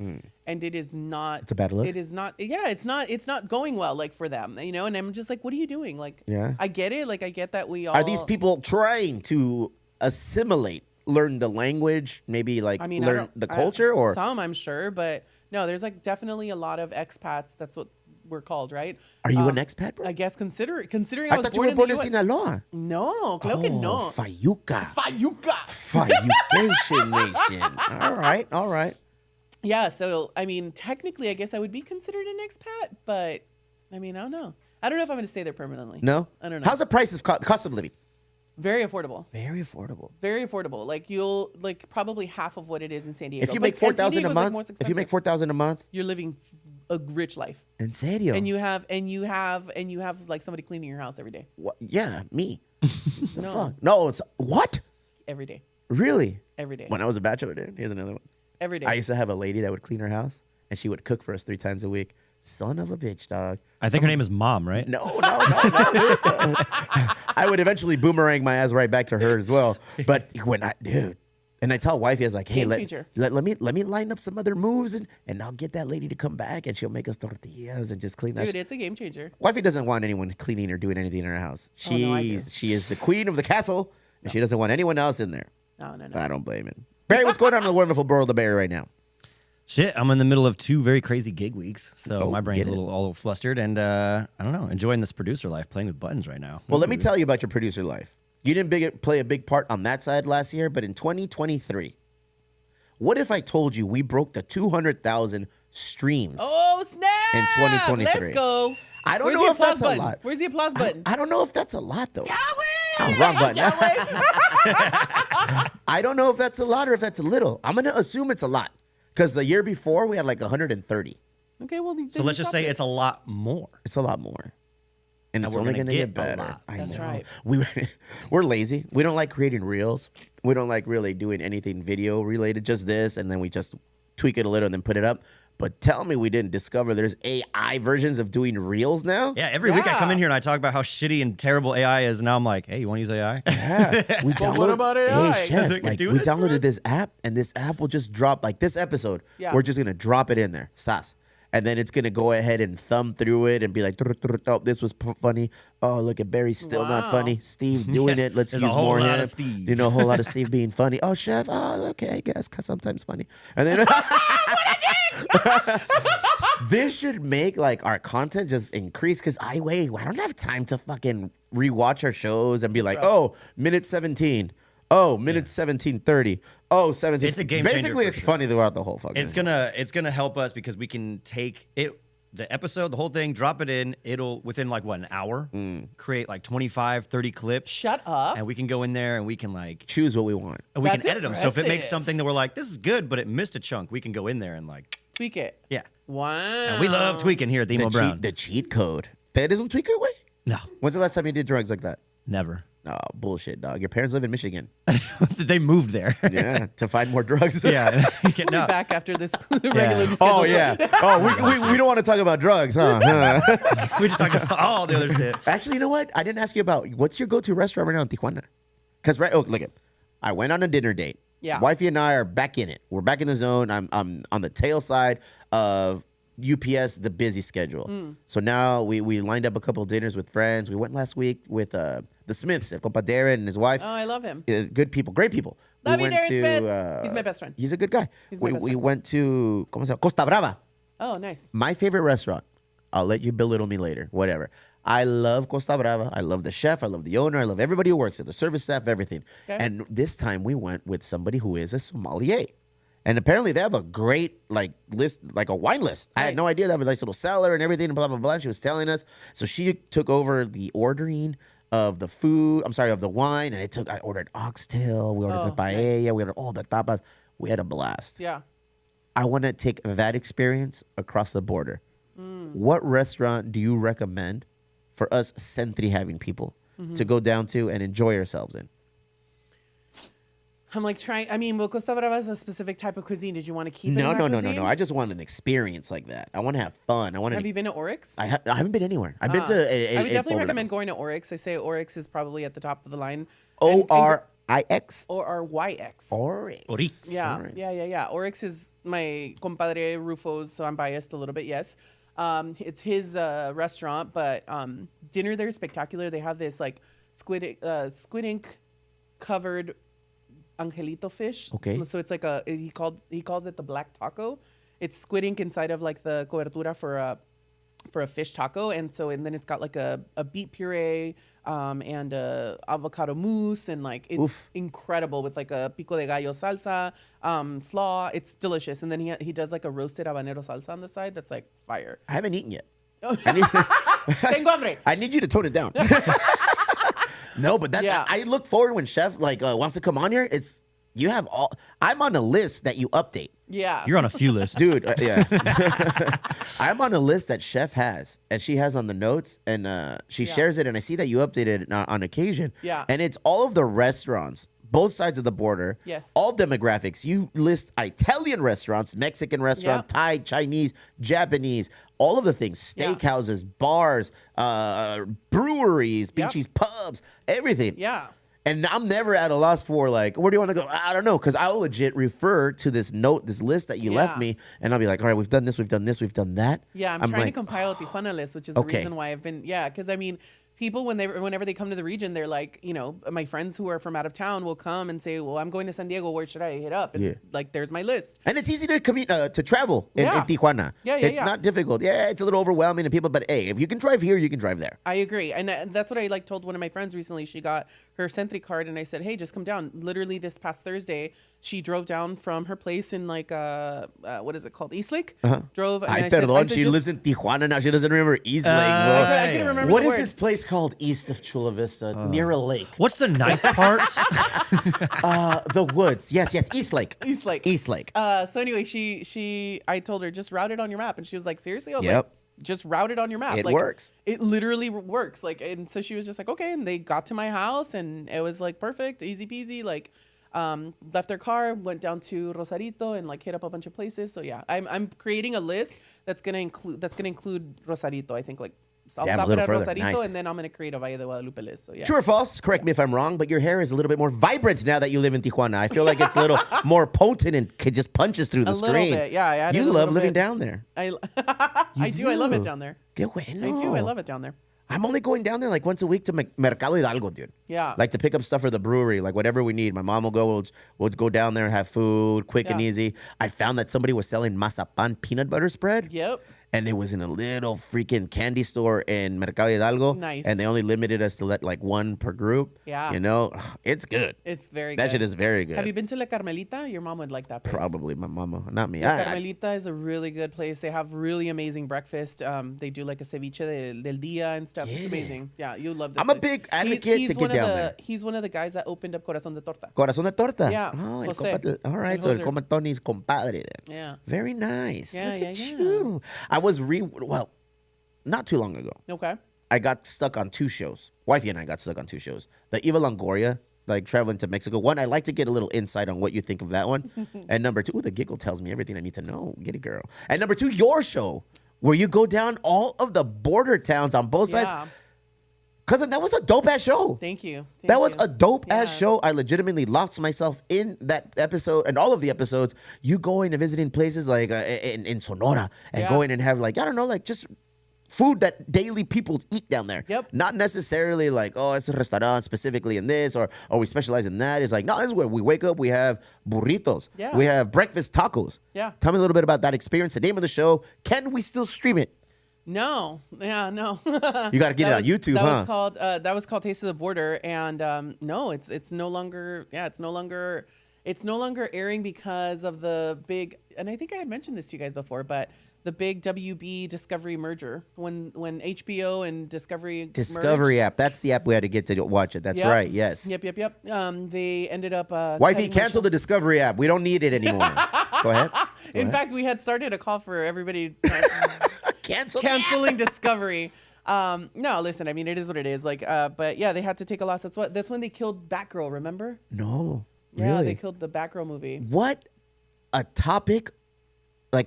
and it is not. It's a bad look? It is not. Yeah. It's not. It's not going well. Like, for them, you know. And I'm just like, what are you doing? Like, Yeah. I get it. Like, I get that we all. Are these people trying to assimilate, learn the language, maybe like I mean, I learn don't- the culture, or some, I'm sure, but no, there's like definitely a lot of expats. That's what we're called, right? are you an expat, bro? I guess considering I I was thought you born were in born the in US. Sinaloa. No, claro que no. Fayuca. Fayuca. Fayucation Nation. All right. Yeah, so I mean, technically, I guess I would be considered an expat, but I mean, I don't know. I don't know if I'm going to stay there permanently. No? I don't know. How's the price of cost of living? Very affordable. Very affordable. Very affordable. Like you'll like probably half of what it is in San Diego. If you make But San $4,000 a Diego's, like, more month, if you make expensive. $4,000 a month, You're living a rich life. in serio. And you have like somebody cleaning your house every day. What? Yeah, me. The No. fuck? No, it's what? Every day. Really? Every day. When I was a bachelor, dude. Here's another one. Every day. I used to have a lady that would clean her house, and she would cook for us 3 times a week. Son of a bitch, dog. I think her name is Mom, right? No. I would eventually boomerang my ass right back to her as well. But and I tell wifey, I was like, hey, Game let changer. me line up some other moves, and I'll get that lady to come back, and she'll make us tortillas and just clean that. Dude, it's a game changer. Wifey doesn't want anyone cleaning or doing anything in her house. Oh, no, I do. She is the queen of the castle, and she doesn't want anyone else in there. No. I don't blame it. Barry, what's going on in the wonderful world of Barry right now? Shit, I'm in the middle of 2 very crazy gig weeks, so Oh, my brain's get it. all flustered, and I don't know, enjoying this producer life, playing with buttons right now. Well, let me tell you about your producer life. You didn't play a big part on that side last year, but in 2023, what if I told you we broke the 200,000 streams? Oh, snap! In 2023. Let's go. I don't Where's know the if that's applause a button? lot. Where's the applause button? I don't know if that's a lot, though. Yahweh! Oh, wrong button. Yahweh! I don't know if that's a lot or if that's a little. I'm going to assume it's a lot because the year before we had like 130. Okay, well, So let's just say it's a lot more. It's a lot more. And it's we're only gonna going to get get a better. lot. I That's know. right. We're lazy. We don't like creating reels. We don't like really doing anything video related, just this, and then we just tweak it a little and then put it up. But tell me we didn't discover there's AI versions of doing reels now? Yeah, every week I come in Yeah. here and I talk about how shitty and terrible AI is, and now I'm like, hey, you want to use AI? Yeah. We Well, what about AI? Hey, chef, They can like, do we this for downloaded us? this app, and this app will just drop, like this episode, Yeah. we're just going to drop it in there, sas. And then it's going to go ahead and thumb through it and be like, oh, this was funny. Oh, look at Barry, still not Wow. funny. Steve doing it. Let's There's a use whole more lot him. of Steve. You know, a whole lot of Steve being funny. Oh, chef. Oh, okay, I guess, because sometimes funny. And then this should make like our content just increase because I don't have time to fucking rewatch our shows and be like, oh, minute 17. Oh, minute 17:30. Oh, 17. It's a game changer Basically, for it's sure. funny throughout the whole fucking. It's gonna help us because we can take it, the episode, the whole thing, drop it in. It'll within like what, an hour, create like 25, 30 clips. Shut up. And we can go in there and we can like choose what we want. and we That's can edit them. So if it makes impressive. something that we're like, this is good, but it missed a chunk, we can go in there and like, Tweak it. yeah. Wow. And we love tweaking here at the Emo Brown. The cheat code. That isn't tweaker way. No, When's the last time you did drugs like that? never. Oh, bullshit, dog. Your parents live in Michigan. They moved there. Yeah, to find more drugs. Yeah. We'll be No. back after this regularly scheduled. Oh yeah. Oh, we don't want to talk about drugs, huh? We just talked about all the other stuff. Actually, you know what? I didn't ask you about what's your go-to restaurant right now in Tijuana? Because look at, I went on a dinner date. Yeah. Wifey and I are back in it. We're back in the zone. I'm on the tail side of UPS, the busy schedule. So now we lined up a couple of dinners with friends. We went last week with the Smiths, compa Darren and his wife. Oh, I love him. Good people, great people. Love we you, went Darren to. Smith. He's my best friend. He's a good guy. He's my best We friend. went to ¿cómo se llama? Costa Brava. Oh, nice. My favorite restaurant. I'll let you belittle me later. Whatever. I love Costa Brava. I love the chef. I love the owner. I love everybody who works there, the service staff, everything. Okay. And this time we went with somebody who is a sommelier. And apparently they have a great list, like a wine list. I had Nice. no idea. They have a nice little cellar and everything, and blah, blah, blah. She was telling us. So she took over the ordering of the food. I'm sorry, of the wine. And I ordered oxtail. We ordered Oh, the paella. We ordered all the tapas. We had a blast. Yeah. I want to take that experience across the border. What restaurant do you recommend for us Sentry having people to go down to and enjoy ourselves in? I'm like trying. I mean, Costa Brava is a specific type of cuisine. Did you want to keep it? No, in no, that no, no, cuisine? no. I just want an experience like that. I want to have fun. I want Have to. you been to Oryx? I haven't been anywhere. I've been to. I would definitely Poblado. recommend going to Oryx. I say Oryx is probably at the top of the line. ORIX. or YX. Oryx. Oryx. Yeah, Alright. yeah. Oryx is my compadre Rufo's, so I'm biased a little bit. Yes, it's his restaurant, but dinner there is spectacular. They have this like squid ink covered angelito fish. Okay. So it's like he calls it the black taco. It's squid ink inside of like the cobertura for a fish taco, and then it's got like a beet puree and avocado mousse, and like it's Oof. incredible with like a pico de gallo salsa, slaw. It's delicious, and then he does like a roasted habanero salsa on the side that's like fire. I haven't eaten yet. Tengo hambre. I need you to tone it down. No, but I look forward when Chef wants to come on here. I'm on a list that you update. Yeah. You're on a few lists. Dude, yeah. I'm on a list that Chef has, and she has on the notes, and she shares it, and I see that you update it on occasion. Yeah. And it's all of the restaurants, both sides of the border. Yes. All demographics. You list Italian restaurants, Mexican restaurant, Thai, Chinese, Japanese, all of the things. Steakhouses, bars, breweries, beaches, pubs, everything. Yeah. And I'm never at a loss for where do you want to go? I don't know, because I'll legit refer to this list that you left me, and I'll be like, all right, we've done this, we've done this, we've done that. Yeah, I'm trying to compile a Tijuana list, which is the reason why I've been, because I mean, people whenever they come to the region, they're like, my friends who are from out of town will come and say, well, I'm going to San Diego, where should I hit up? And there's my list. And it's easy to commute to travel in Tijuana. It's not difficult. Yeah, it's a little overwhelming to people, but hey, if you can drive here, you can drive there. I agree, and that's what I told one of my friends recently. She got her Sentry card, and I said, hey, just come down. Literally this past Thursday, she drove down from her place in what is it called, East Lake? Drove. And I said, she lives in Tijuana now. She doesn't remember East Lake. I couldn't remember what the is word. this place called east of Chula Vista, near a lake? What's the nice part? The woods. Yes, East Lake. East Lake. East Lake. So anyway, I told her, just route it on your map, and she was like, seriously? I was like, just route it on your map. It works. It literally works. And so she was just like, okay. And they got to my house, and it was perfect, easy peasy. Left their car, went down to Rosarito, and hit up a bunch of places. So yeah, I'm creating a list that's gonna include Rosarito. I think I'll stop it at Rosarito, and then I'm gonna create a Valle de Guadalupe list. So yeah. True or false? Correct me if I'm wrong, but your hair is a little bit more vibrant now that you live in Tijuana. I feel like it's a little more potent and just punches through the screen. A little bit, yeah. You love living down there. I do. I love it down there. Qué bueno. I do. I love it down there. I'm only going down there once a week to Mercado Hidalgo, dude. Yeah. To pick up stuff for the brewery, whatever we need. My mom will go, we'll go down there, have food, quick and easy. I found that somebody was selling mazapan peanut butter spread. Yep. And it was in a little freaking candy store in Mercado Hidalgo. Nice. And they only limited us to let one per group. Yeah. It's good. It's very good. That shit is very good. Have you been to La Carmelita? Your mom would like that place. Probably my mama, not me. La Carmelita is a really good place. They have really amazing breakfast. They do a ceviche del dia and stuff. It's amazing. Yeah, you love this I'm a big advocate to get down there. He's one of the guys that opened up Corazón de Torta. Corazón de Torta? Yeah. Oh, Jose. all right, so el compa Tony's compadre then. Yeah. Very nice. Yeah, Look at yeah. you. I was not too long ago. Okay. I got stuck on 2 shows. Wifey and I got stuck on 2 shows. The Eva Longoria, traveling to Mexico. One, I'd like to get a little insight on what you think of that one. And number 2, the giggle tells me everything I need to know. Get it, girl. And number 2, your show, where you go down all of the border towns on both sides. Cousin, that was a dope-ass show. Thank you. That was a dope-ass show. I legitimately lost myself in that episode and all of the episodes. You going and visiting places in Sonora and going and have just food that daily people eat down there. Yep. Not necessarily it's a restaurant specifically in this or we specialize in that. It's no, this is where we wake up, we have burritos. Yeah. We have breakfast tacos. Yeah. Tell me a little bit about that experience, the name of the show. Can we still stream it? No. Yeah, no. You got to get it on YouTube, That was called Taste of the Border, and no, it's no longer. Yeah, it's no longer airing because of the big. And I think I had mentioned this to you guys before, but the big WB Discovery merger when HBO and Discovery merged. App. That's the app we had to get to watch it. That's right. Yes. Yep. They ended up. Wifey, cancel the Discovery app. We don't need it anymore. Go ahead. In fact, we had started a call for everybody canceling Discovery. No, listen. I mean, it is what it is. But yeah, they had to take a loss. That's when they killed Batgirl. Remember? No. Yeah, really? they killed the Batgirl movie. What a topic!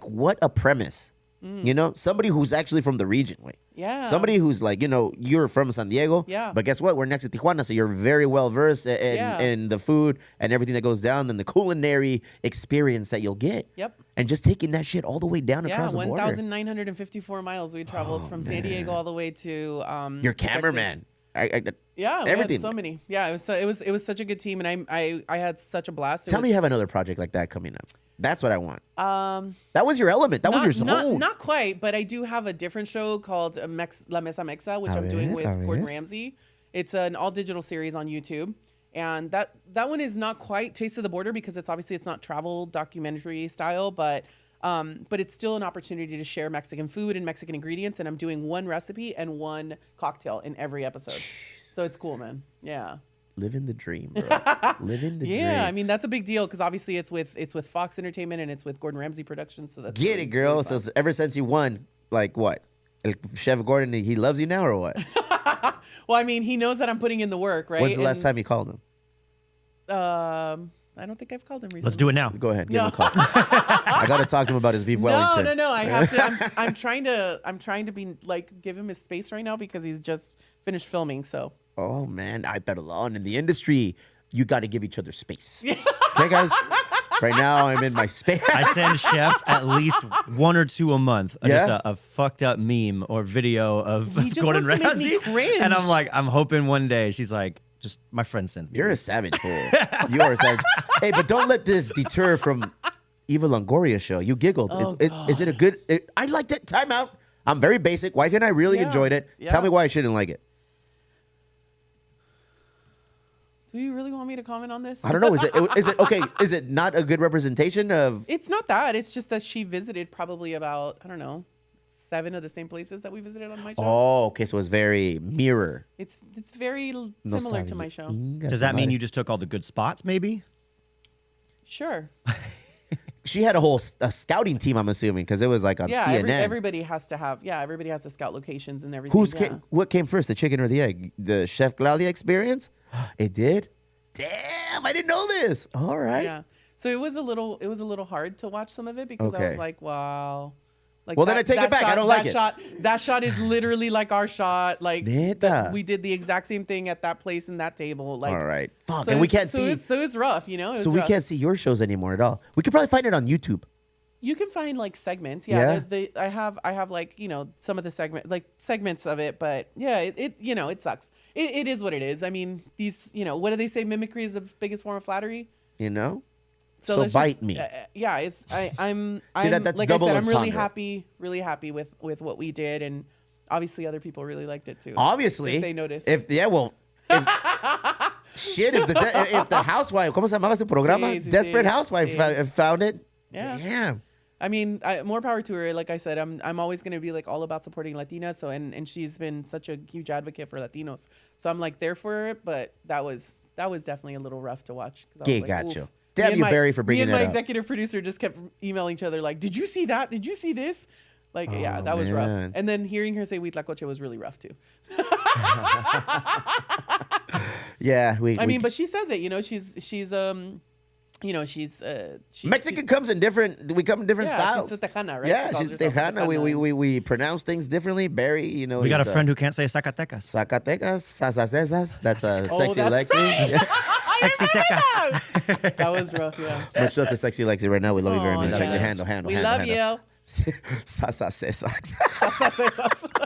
What a premise. Somebody who's actually from the region. Yeah. Somebody who's you're from San Diego. Yeah. But guess what? We're next to Tijuana, so you're very well versed in the food and everything that goes down and the culinary experience that you'll get. Yep. And just taking that shit all the way down across the border. 1,954 miles we traveled from San Diego all the way to your cameraman. Yeah, everything. We had so many. Yeah, it was such a good team, and I had such a blast. Tell me you have another project like that coming up. That's what I want. That was your element. That was your zone. Not quite, but I do have a different show called La Mesa Mexa, which I'm doing with Gordon Ramsay. It's an all digital series on YouTube, and that one is not quite Taste of the Border because it's not travel documentary style, but it's still an opportunity to share Mexican food and Mexican ingredients, and I'm doing one recipe and one cocktail in every episode. So it's cool, man. Yeah. Living the dream, bro. Living the dream. Yeah, I mean that's a big deal because obviously it's with Fox Entertainment and it's with Gordon Ramsay Productions. So that's Get really, it, girl. really So fun. ever since you won, like what? Chef Gordon, he loves you now or what? Well, I mean he knows that I'm putting in the work, right? When's the last time you called him? I don't think I've called him recently. Let's do it now. Go ahead, give him a call. I got to talk to him about his beef Wellington. No. I have to. I'm trying to be like give him his space right now because he's just finished filming. So. Oh man, I bet alone in the industry, you got to give each other space. Okay, guys. Right now, I'm in my space. I send Chef at least 1 or 2 a month. Yeah? Just a fucked up meme or video of He just Gordon wants to make me Ramsay. cringe. And I'm like, I'm hoping one day she's like, just my friend sends me. You're a this. savage fool. You are a savage. Hey, but don't let this deter from Eva Longoria show. You giggled. Oh, Is it a good? I liked it. Time out. I'm very basic. Wifey and I really Yeah. enjoyed it. Yeah. Tell me why I shouldn't like it. Do you really want me to comment on this? I don't know. Is it okay? Is it not a good representation of? It's not that. It's just that she visited probably about, I don't know, 7 of the same places that we visited on my show. Oh, okay. So it's very mirror. It's very No similar to sabes. my show. Does that mean you just took all the good spots, maybe? Sure. She had a scouting team, I'm assuming, because it was like on Yeah, CNN. everybody has to scout locations and everything. What came first, the chicken or the egg? The Chef Claudia experience? It did? Damn, I didn't know this. All right. Yeah. So it was a little hard to watch some of it because I Okay. was like, wow. Like Well, then I take it back. I don't like it. That shot is literally like our shot. Like Neta. we did the exact same thing at that place and that table. Like All right. Fuck, so and we it's- can't so see. It's, so it's rough, you know. It So was we rough. can't see your shows anymore at all. We could probably find it on YouTube. You can find like segments. Yeah? Yeah. I have like, you know, some of the segments of it, but yeah, it you know, it sucks. It is what it is. I mean, these, you know, what do they say? Mimicry is the biggest form of flattery. You know? So So let's bite just- me. Yeah, it's I'm See, that's like double I said, I'm really entendre. happy with what we did, and obviously other people really liked it too. Obviously. if they noticed. If shit, if the housewife, ¿cómo se llamaba ese programa? Sí, sí, Desperate sí, Housewife sí. found it. Yeah. Damn. I mean, more power to her. Like I said, I'm always gonna be like all about supporting Latinas. So and she's been such a huge advocate for Latinos. So I'm like there for it. But that was definitely a little rough to watch. 'Cause I Okay, was like, gotcha. oof. Damn Me and you, my- Barry, for bringing Me that and my up. executive producer just kept emailing each other like, "Did you see that? Did you see this?" Like, yeah, Oh, that was man. rough. And then hearing her say "Huitlacoche" was really rough too. Yeah. I mean, but she says it. You know, she's you know, she Mexican comes in different. We come in different Yeah, styles. she's a Tejana, right? Yeah, She calls she's herself a Tejana. Tejana. We pronounce things differently. Barry, you know, We got a he's, friend who can't say Zacatecas. Zacatecas, Sasasesas. That's Oh, Sexy that's Lexi. right. Sexy Tecas. That was rough. Yeah. Much love to Sexy Lexi right now. We love you very Aw, much. yes. Check your handle. We love you. Sasasesas.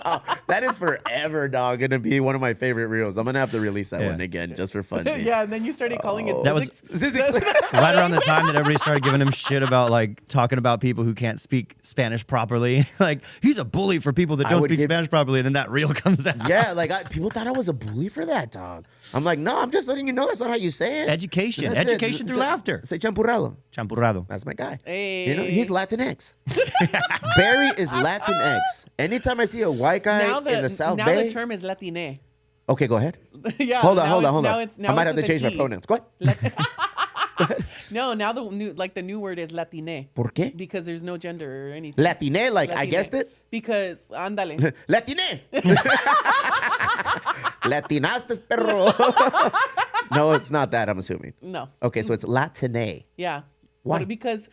Oh, that is forever, dog. Gonna be one of my favorite reels. I'm gonna have to release that Yeah. one again just for fun. Yeah, and then you started calling it That was- Zizix. Right around the time that everybody started giving him shit about like talking about people who can't speak Spanish properly. Like he's a bully for people that I don't would speak give- Spanish properly, and then that reel comes out. Yeah, like people thought I was a bully for that, dog. I'm like, no, I'm just letting you know that's not how you say it. Education. That's it. Education through Say- laughter. Say champurrado. Champurrado. That's my guy. Hey. You know, he's Latinx. Barry is Latinx. Anytime I see a white guy in the South now Bay. the term is Latine. Okay, go ahead. Yeah. Hold on. now I it's- now might have it's to with change a my D. pronouns. Go ahead. No, now the new word is Latine. ¿Por qué? Because there's no gender or anything. Latine, like I Latine. guessed it. Because ándale. Latine. Latinaste, perro. No, it's not that, I'm assuming. No. Okay, so it's Latine. Yeah. Why? But because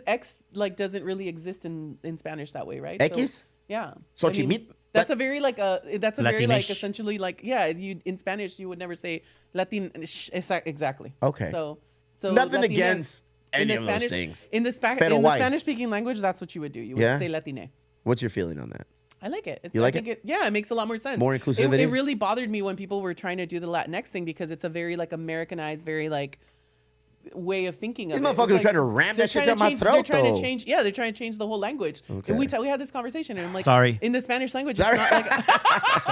X like doesn't really exist in Spanish that way, right? X? So, yeah. Xochimit- that's a very like very like Latinish. essentially like yeah, you in Spanish you would never say Latin exactly. Okay. So Nothing Latine- against in any the of those Spanish things. in the Pero why? Spanish speaking language that's what you would do. You would Yeah? say Latine. What's your feeling on that? I like it. It's, You like I think yeah, it makes a lot more sense. More inclusivity? It really bothered me when people were trying to do the Latinx thing because it's a very like Americanized, very like way of thinking of These it. It's motherfuckers like, trying to ram they're that shit trying to down my change- throat, They're trying though. to change. Yeah, they're trying to change the whole language. Okay. And we had this conversation, and I'm like, Sorry. in the Spanish language, Sorry. it's not like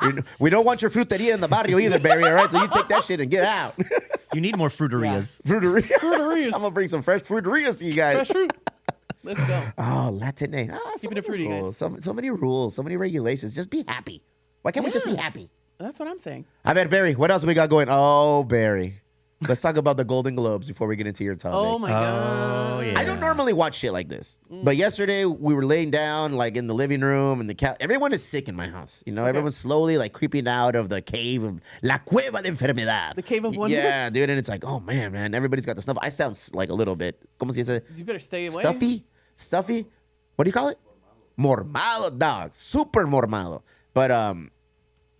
Sorry. We don't want your fruteria in the barrio either, Barry, all right? So you take that shit and get out. You need more fruterias. Fruteria. I'm going to bring some fresh fruterias to you guys. fresh fruit. Let's go. Oh, Latine. Keeping it fruity, guys. So many rules, so many regulations. Just be happy. Why can't we just be happy? That's what I'm saying. I bet Barry. What else we got going? Oh, Barry. Let's talk about the Golden Globes before we get into your topic. Oh my god. yeah. I don't normally watch shit like this, but yesterday we were laying down like in the living room and the couch. Everyone is sick in my house. You know, everyone's slowly like creeping out of the cave of La Cueva de Enfermedad. The cave of wonder? Yeah, dude. And it's like, oh man, everybody's got the stuff. I sound like a little bit. ¿Cómo se dice? You better stay away. Stuffy. What do you call it? Mormalo, dog. Super mormalo. But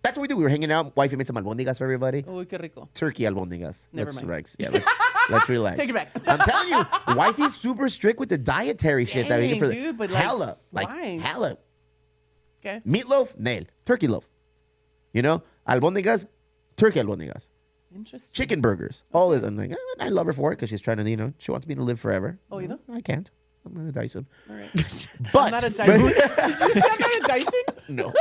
that's what we do. We were hanging out. Wifey made some albondigas for everybody. Oh, qué rico. Turkey albondigas. Never Let's mind. relax. Yeah, let's relax. Take it back. I'm telling you, wifey's super strict with the dietary shit that we get for dude, but like, hella. Like why? hella. Okay. Meatloaf, nail. Turkey loaf. You know? Albondigas, turkey albondigas. Interesting. Chicken burgers. All this. I'm like, I love her for it because she's trying to, you know, she wants me to live forever. Oh, you know? I can't. I'm going to die soon. All right. But I'm not a Dyson. Did you say I'm not a Dyson? No.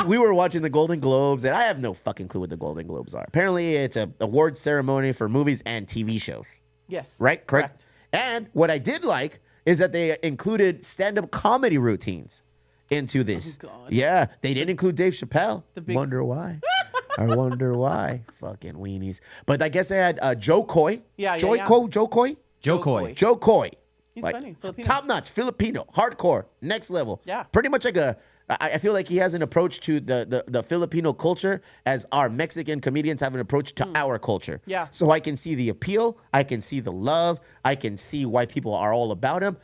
We were watching the Golden Globes, and I have no fucking clue what the Golden Globes are. Apparently, it's an award ceremony for movies and TV shows. Yes. Right? Correct? And what I did like is that they included stand-up comedy routines into this. Oh, God. Yeah. They didn't include Dave Chappelle. Wonder why. I wonder why. Fucking weenies. But I guess they had Joe Coy. Yeah. Joe Coy? Joe Coy. Joe Coy. He's funny. Filipino. Top notch. Filipino. Hardcore. Next level. Yeah. Pretty much like I feel like he has an approach to the Filipino culture as our Mexican comedians have an approach to our culture. Yeah. So I can see the appeal. I can see the love. I can see why people are all about him.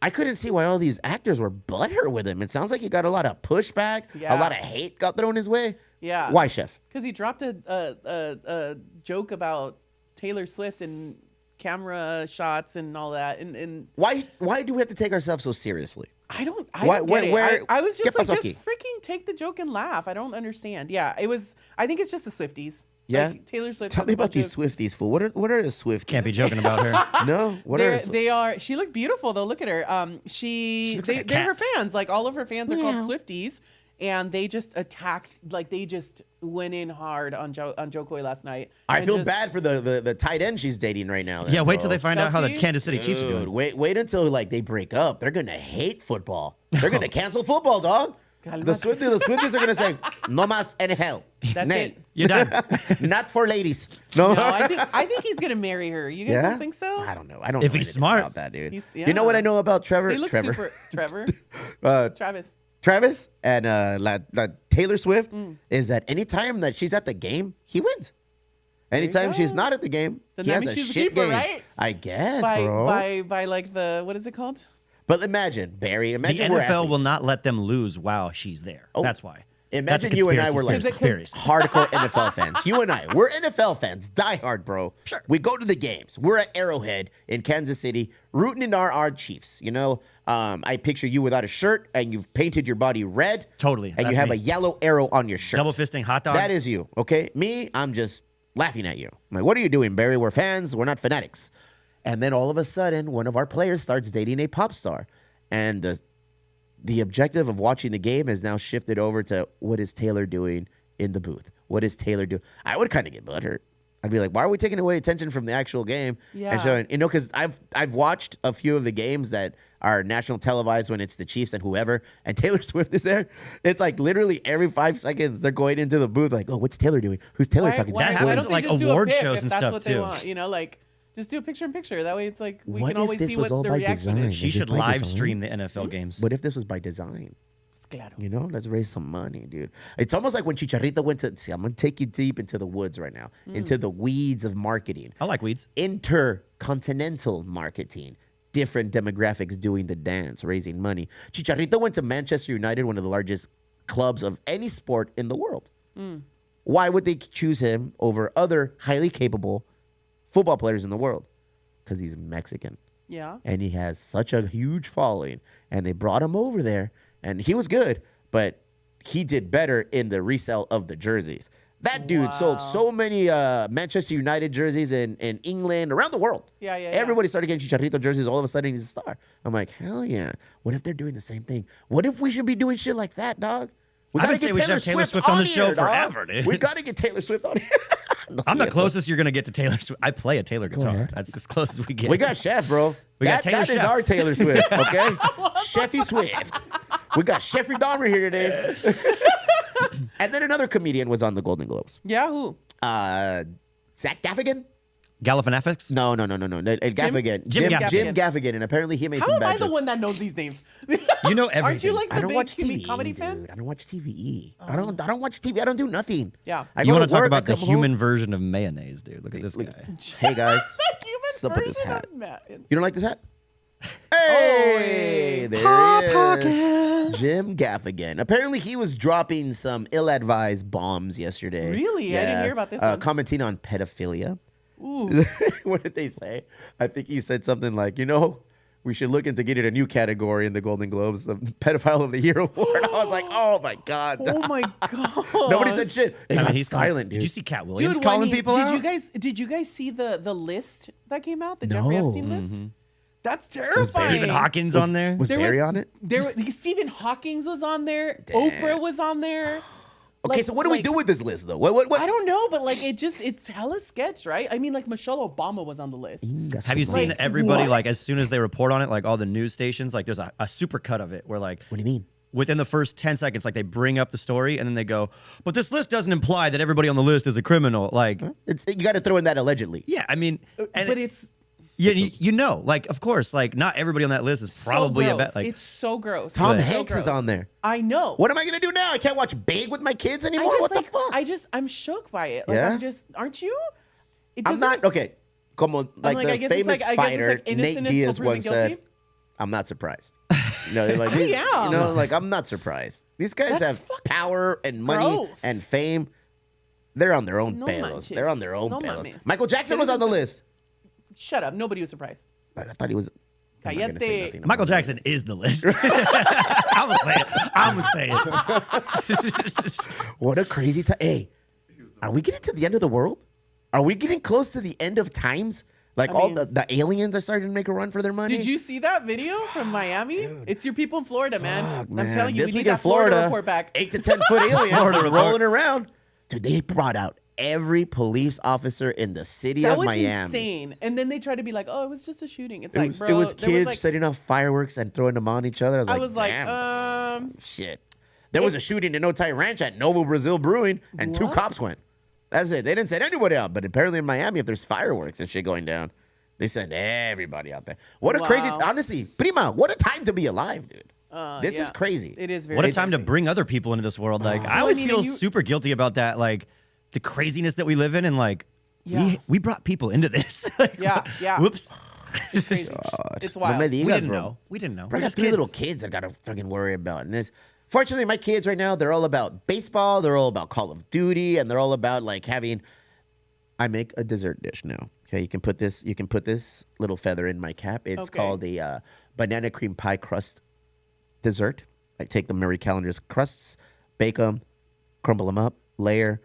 I couldn't see why all these actors were butthurt with him. It sounds like he got a lot of pushback. Yeah. A lot of hate got thrown his way. Yeah. Why, Chef? Because he dropped a joke about Taylor Swift and camera shots and all that. And Why do we have to take ourselves so seriously? I don't Why- get it. where- I was ¿Qué just like, pasó just aquí? freaking take the joke and laugh. I don't understand. Yeah, I think it's just the Swifties. Yeah? Like, Taylor Swift. Tell has me a about bunch these of- Swifties, fool. What are the Swifties? Can't be joking about her. No? What are They are. She looked beautiful though. Look at her. They're her fans. Like all of her fans are called Swifties, and they just attacked. Like they just went in hard on Joe Coy last night. I and feel just- bad for the tight end she's dating right now. Yeah, wait till they find out how the Kelsey? Kansas City Chiefs are Dude, doing. wait until like they break up. They're gonna hate football. They're gonna cancel football, dog. The Swifties are gonna say no más NFL. That's Nay. it. You're done. Not for ladies. No, No, I think he's gonna marry her. You guys don't think so? I don't know. I don't. If know he's anything smart. about that, dude. He's- You know what I know about Trevor? They look Trevor. super. Trevor. Travis. Travis and Taylor Swift is that anytime that she's at the game, he wins. Anytime go. she's not at the game, Then he that has a means she's a shit keeper, game. right? I guess, By bro. by like the what is it called? But imagine, Barry. The Imagine we're NFL will athletes. not let them lose while she's there. That's why. That's a Imagine you and I were like conspiracy. hardcore NFL fans. You and I, we're NFL fans, diehard, bro. Sure. We go to the games. We're at Arrowhead in Kansas City, rooting in our Chiefs. You know, I picture you without a shirt, and you've painted your body red. Totally. And you That's have me. a yellow arrow on your shirt. Double fisting hot dogs. That is you, okay? Me, I'm just laughing at you. I'm like, what are you doing, Barry? We're fans. We're not fanatics. And then all of a sudden, one of our players starts dating a pop star. And the objective of watching the game has now shifted over to what is Taylor doing in the booth? What is Taylor doing? I would kind of get butthurt. I'd be like, why are we taking away attention from the actual game? Yeah. And showing, you know, because I've watched a few of the games that are national televised when it's the Chiefs and whoever, and Taylor Swift is there. It's like literally every 5 seconds they're going into the booth like, oh, what's Taylor doing? Who's Taylor talking to? That why happens don't at, they like, just do a award pic shows if and that's stuff, what they too. want? You know, like just do a picture in picture. That way, it's like we What can if always this see was what all the by reaction design? is. She Is this should by live design? stream the NFL games. What if this was by design? Claro. You know, let's raise some money, dude. It's almost like when Chicharito went to. See, I'm gonna take you deep into the woods right now, into the weeds of marketing, I like weeds. intercontinental marketing, different demographics doing the dance, raising money. Chicharito went to Manchester United, one of the largest clubs of any sport in the world. Why would they choose him over other highly capable football players in the world? Because he's Mexican. Yeah. And he has such a huge following. And they brought him over there, and he was good, but he did better in the resale of the jerseys. That dude sold so many Manchester United jerseys in England, around the world. Yeah. Everybody started getting Chicharito jerseys. All of a sudden, he's a star. I'm like, hell yeah. What if they're doing the same thing? What if we should be doing shit like that, dog? I would say we should have Taylor Swift on the show forever, dude. We got to get Taylor Swift on here. No, I'm the yeah, closest you're going to get to Taylor Swift. I play a Taylor guitar. ahead. That's as close as we get. We got Chef, bro. We got that Taylor is Chef. our Taylor Swift, okay? Cheffy Swift. We got Cheffrey Dahmer here today. And then another comedian was on the Golden Globes. Yeah, who? Zach Gaffigan? Galifianakis? No. Gaffigan. Jim Gaffigan. Jim Gaffigan, and apparently he made How some am bad I the jokes. one that knows these names? You know everything. Aren't you like I the don't big watch TV, comedy dude. fan? I don't watch TVE. I don't watch TV. I don't do nothing. Yeah. I You go want to talk work, about I the come human home. version of mayonnaise, dude. Look at this guy. Hey guys, Human what's up with this version hat? of Matt. You don't like this hat? Hey, there he is. Jim Gaffigan. Apparently, he was dropping some ill-advised bombs yesterday. Really? I didn't hear about this one. Commenting on pedophilia. Ooh. What did they say? I think he said something like, we should look into getting a new category in the Golden Globes, the Pedophile of the Year award. I was like, oh my God. Oh my god. Nobody said shit. It got he's silent, dude. Did you see Cat Williams Dude, calling when people out? Did you guys see the list that came out? The Jeffrey No. Epstein list? That's terrifying. Stephen Hawkins on there? Was Barry on it? Stephen Hawkins was on there. Damn. Oprah was on there. Okay, so what do we do with this list, though? What? I don't know, but like it's hella sketch, right? I mean, like Michelle Obama was on the list. Have you seen Like, everybody, what? like, as soon as they report on it, like, all the news stations, like, there's a super cut of it where, like, What do you mean? within the first 10 seconds, like, they bring up the story and then they go, but this list doesn't imply that everybody on the list is a criminal. Like, You got to throw in that allegedly. yeah, I mean, and But it's yeah, you know, like, of course, like, not everybody on that list is probably so a gross. bad, like, It's so gross. Tom It's so Hanks is gross. on there. I know. What am I gonna do now? I can't watch Big with my kids anymore. What the fuck? I'm shook by it. Like Yeah? aren't you? It I'm doesn't- not okay. Como like like, I the guess it's famous like- I guess it's fighter like innocent Nate until Diaz proven once said, guilty? "I'm not surprised." Like I am. like I'm not surprised. These guys That's have fucking power and money gross. and fame. They're on their own No pelos. manches. They're on their own No pelos. mames. Michael Jackson was on the list. Shut up. Nobody was surprised. I thought he was. I'm not gonna say Cállate. nothing. Michael Jackson is the list. I'm gonna say it. What a crazy time. Hey, are we getting to the end of the world? Are we getting close to the end of times? Like I mean- the aliens are starting to make a run for their money? Did you see that video from Miami? It's your people in Florida, man. Fuck, I'm man. telling you, This we week need in that Florida Florida, report back. 8 to 10 foot aliens Florida just report. rolling around. Dude, they brought out every police officer in the city That of was Miami. insane. And then they tried to be like, "Oh, it was just a shooting." It's It like, was, bro, it was there kids like, setting off fireworks and throwing them on each other. I was like, I was damn, like, shit. There was a shooting in No Tie Ranch at Novo Brazil Brewing, and 2 What? cops went. That's it. They didn't send anybody out, but apparently in Miami, if there's fireworks and shit going down, they send everybody out there. What a crazy, Wow. honestly, Prima, what a time to be alive, dude. This yeah. is crazy. It is very. What a time to interesting. bring other people into this world. Like, I always mean, feel and you- super guilty about that. Like, the craziness that we live in, and like, Yeah. we brought people into this. Like, Yeah, yeah. Whoops. It's crazy. It's No me wild. digas, We didn't bro. know. We didn't know. Bro, I We're got just 3 kids. little kids I gotta fucking worry about. And this, fortunately, my kids right now, they're all about baseball. They're all about Call of Duty, and they're all about like having. I make a dessert dish now. Okay, you can put this little feather in my cap. It's Okay. called a banana cream pie crust dessert. I take the Marie Callender's crusts, bake them, crumble them up, layer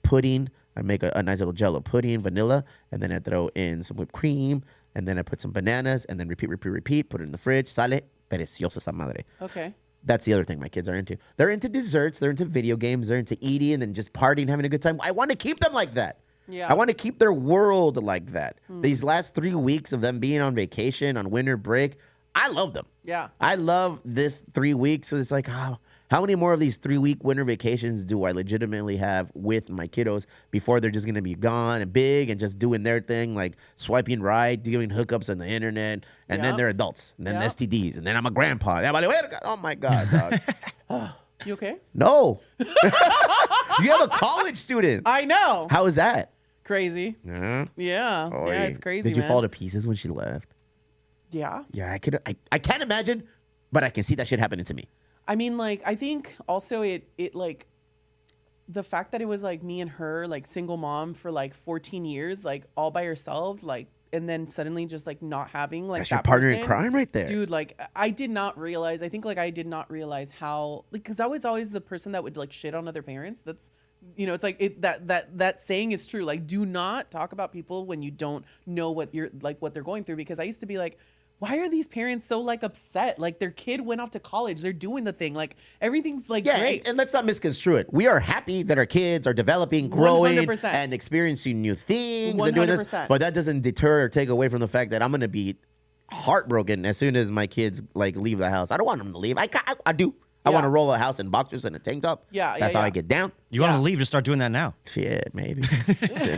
pudding. I make a nice little Jello pudding, vanilla, and then I throw in some whipped cream, and then I put some bananas, and then repeat. Put it in the fridge. Sale preciosa esa madre. Okay. That's the other thing my kids are into. They're into desserts. They're into video games. They're into eating and just partying, having a good time. I want to keep them like that. Yeah. I want to keep their world like that. These last 3 weeks of them being on vacation, on winter break, I love them. Yeah. I love this 3 weeks. So it's like, how many more of these 3-week winter vacations do I legitimately have with my kiddos before they're just going to be gone and big and just doing their thing, like swiping right, doing hookups on the internet, and then Yeah. they're adults, and then Yeah. STDs, and then I'm a grandpa. Oh my God, dog. You okay? No. You have a college student. I know. How is that? Crazy. Yeah. Yeah. Oy. Yeah, it's crazy. Did you man. fall to pieces when she left? Yeah. Yeah, I can't imagine, but I can see that shit happening to me. I mean, like, I think also it like the fact that it was like me and her, like single mom for like 14 years, like all by ourselves, like, and then suddenly just like not having like That's your that partner in person. crime right there. Dude, like I did not realize. I think like I did not realize how, like, because I was always the person that would like shit on other parents. That's, you know, it's like that saying is true. Like, do not talk about people when you don't know what you're like what they're going through. Because I used to be like, why are these parents so like upset? Like their kid went off to college, they're doing the thing, like everything's like Yeah, great. and let's not misconstrue it. We are happy that our kids are developing, growing, 100%. and experiencing new things and doing this. 100%. But that doesn't deter or take away from the fact that I'm going to be heartbroken as soon as my kids like leave the house. I don't want them to leave. I do. I want to roll a house in boxers and a tank top. Yeah, That's how I get down. You want to leave? Just start doing that now. Shit, maybe.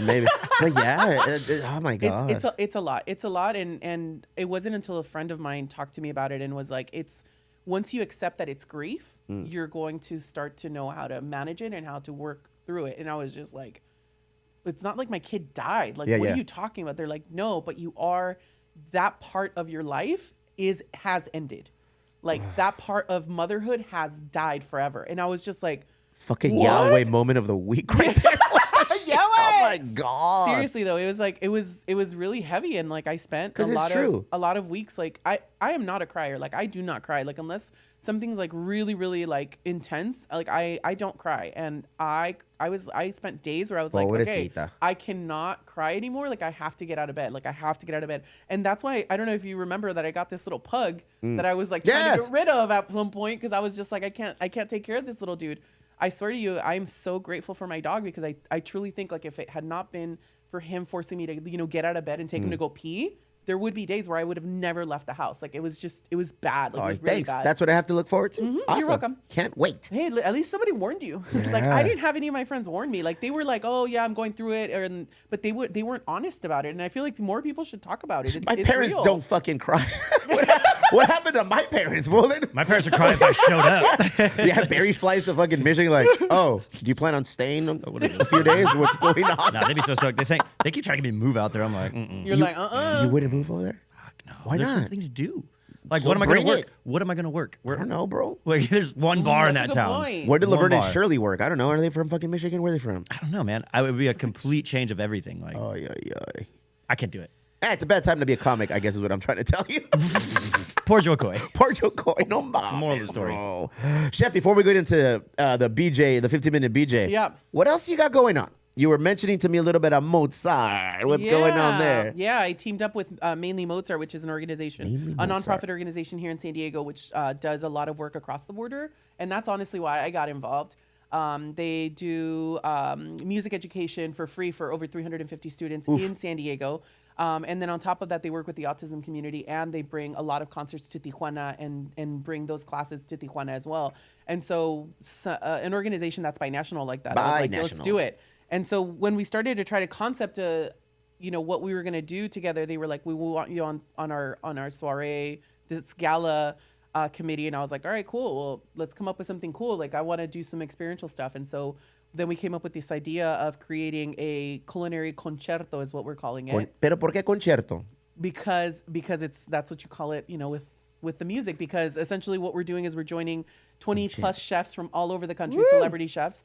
Maybe. But yeah, oh my God. It's a lot. It's a lot. And it wasn't until a friend of mine talked to me about it and was like, once you accept that it's grief, you're going to start to know how to manage it and how to work through it. And I was just like, it's not like my kid died. Like, what are you talking about? They're like, no, but that part of your life has ended. Like that part of motherhood has died forever. And I was just like, fucking what? Yahweh moment of the week right there. Yahweh! Oh my God. Seriously though, it was like it was really heavy, and like I spent a lot of weeks. Like I am not a crier. Like I do not cry. Like unless something's like really, really like intense. Like I don't cry. And I spent days where I was like, okay, I cannot cry anymore. Like I have to get out of bed. And that's why I don't know if you remember that I got this little pug that I was like trying to get rid of at some point, because I was just like, I can't take care of this little dude. I swear to you, I'm so grateful for my dog, because I truly think like if it had not been for him forcing me to, get out of bed and take him to go pee, there would be days where I would have never left the house. Like it was bad. Like, it was really thanks. bad. That's what I have to look forward to. Awesome. You're welcome. Can't wait. Hey, at least somebody warned you. Like I didn't have any of my friends warn me. Like they were like, "Oh yeah, I'm going through it," but they weren't honest about it. And I feel like more people should talk about it. My parents don't fucking cry. What happened to my parents? Well, my parents would cry if I showed up. Yeah, Barry flies to fucking Michigan. Like, oh, do you plan on staying a few days? What's going on? Nah, they'd be so stoked. They keep trying to get me to move out there. I'm like, You're like, You wouldn't move over there? No, why there's not? nothing to do. Like, So what am I going to bring work? What am I going to work? I don't know, bro. Like, there's one bar in that that's a good town. point. Where did One Laverne and bar. Shirley work? I don't know. Are they from fucking Michigan? Where are they from? I don't know, man. I would be a complete change of everything. Like, Oh, yeah. I can't do it. It's a bad time to be a comic, I guess is what I'm trying to tell you. Poor Joe Coy. Poor Joe Coy. No, mom. Moral of the story. Oh. Chef, before we get into the 15-minute BJ, Yeah. what else you got going on? You were mentioning to me a little bit of Mozart. What's going on there? Yeah, I teamed up with Mainly Mozart, which is an organization, a nonprofit organization here in San Diego, which does a lot of work across the border. And that's honestly why I got involved. They do music education for free for over 350 students in San Diego. And then on top of that, they work with the autism community, and they bring a lot of concerts to Tijuana and bring those classes to Tijuana as well. And so an organization that's binational like that, I was like, let's do it. And so when we started to try to concept what we were going to do together, they were like, we will want you on our soiree, this gala committee. And I was like, all right, cool. Well, let's come up with something cool. Like I want to do some experiential stuff. And so then we came up with this idea of creating a culinary concerto, is what we're calling it. Pero ¿por qué concierto? Because that's what you call it, with the music. Because essentially what we're doing is we're joining 20 plus chefs from all over the country, celebrity chefs.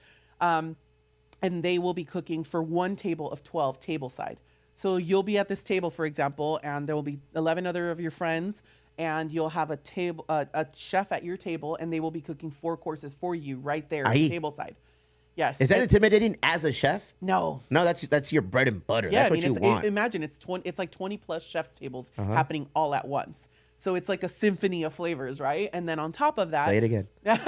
And they will be cooking for one table of 12 tableside. So you'll be at this table, for example, and there will be 11 other of your friends, and you'll have a chef at your table, and they will be cooking 4 courses for you right there at the tableside. Yes. Is that intimidating as a chef? No. No, that's your bread and butter. Yeah, That's what you want. Imagine it's like 20 plus chefs tables happening all at once. So it's like a symphony of flavors, right? And then on top of that, Say it again. Say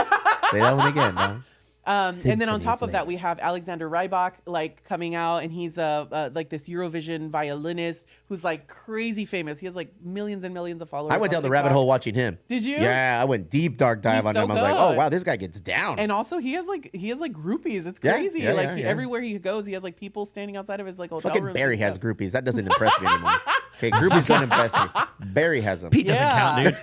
that one again, no? And then on top of that, we have Alexander Rybak like coming out, and he's like this Eurovision violinist who's like crazy famous. He has like millions and millions of followers. I went down the rabbit hole watching him. Did you? Yeah, I went deep dark dive on him. I was like, oh wow, this guy gets down. And also he has like groupies. It's crazy. Everywhere he goes, he has like people standing outside of his like hotel fucking rooms. Barry has groups. That doesn't impress me anymore. Okay, groupies don't impress me. Barry has them. Pete doesn't count,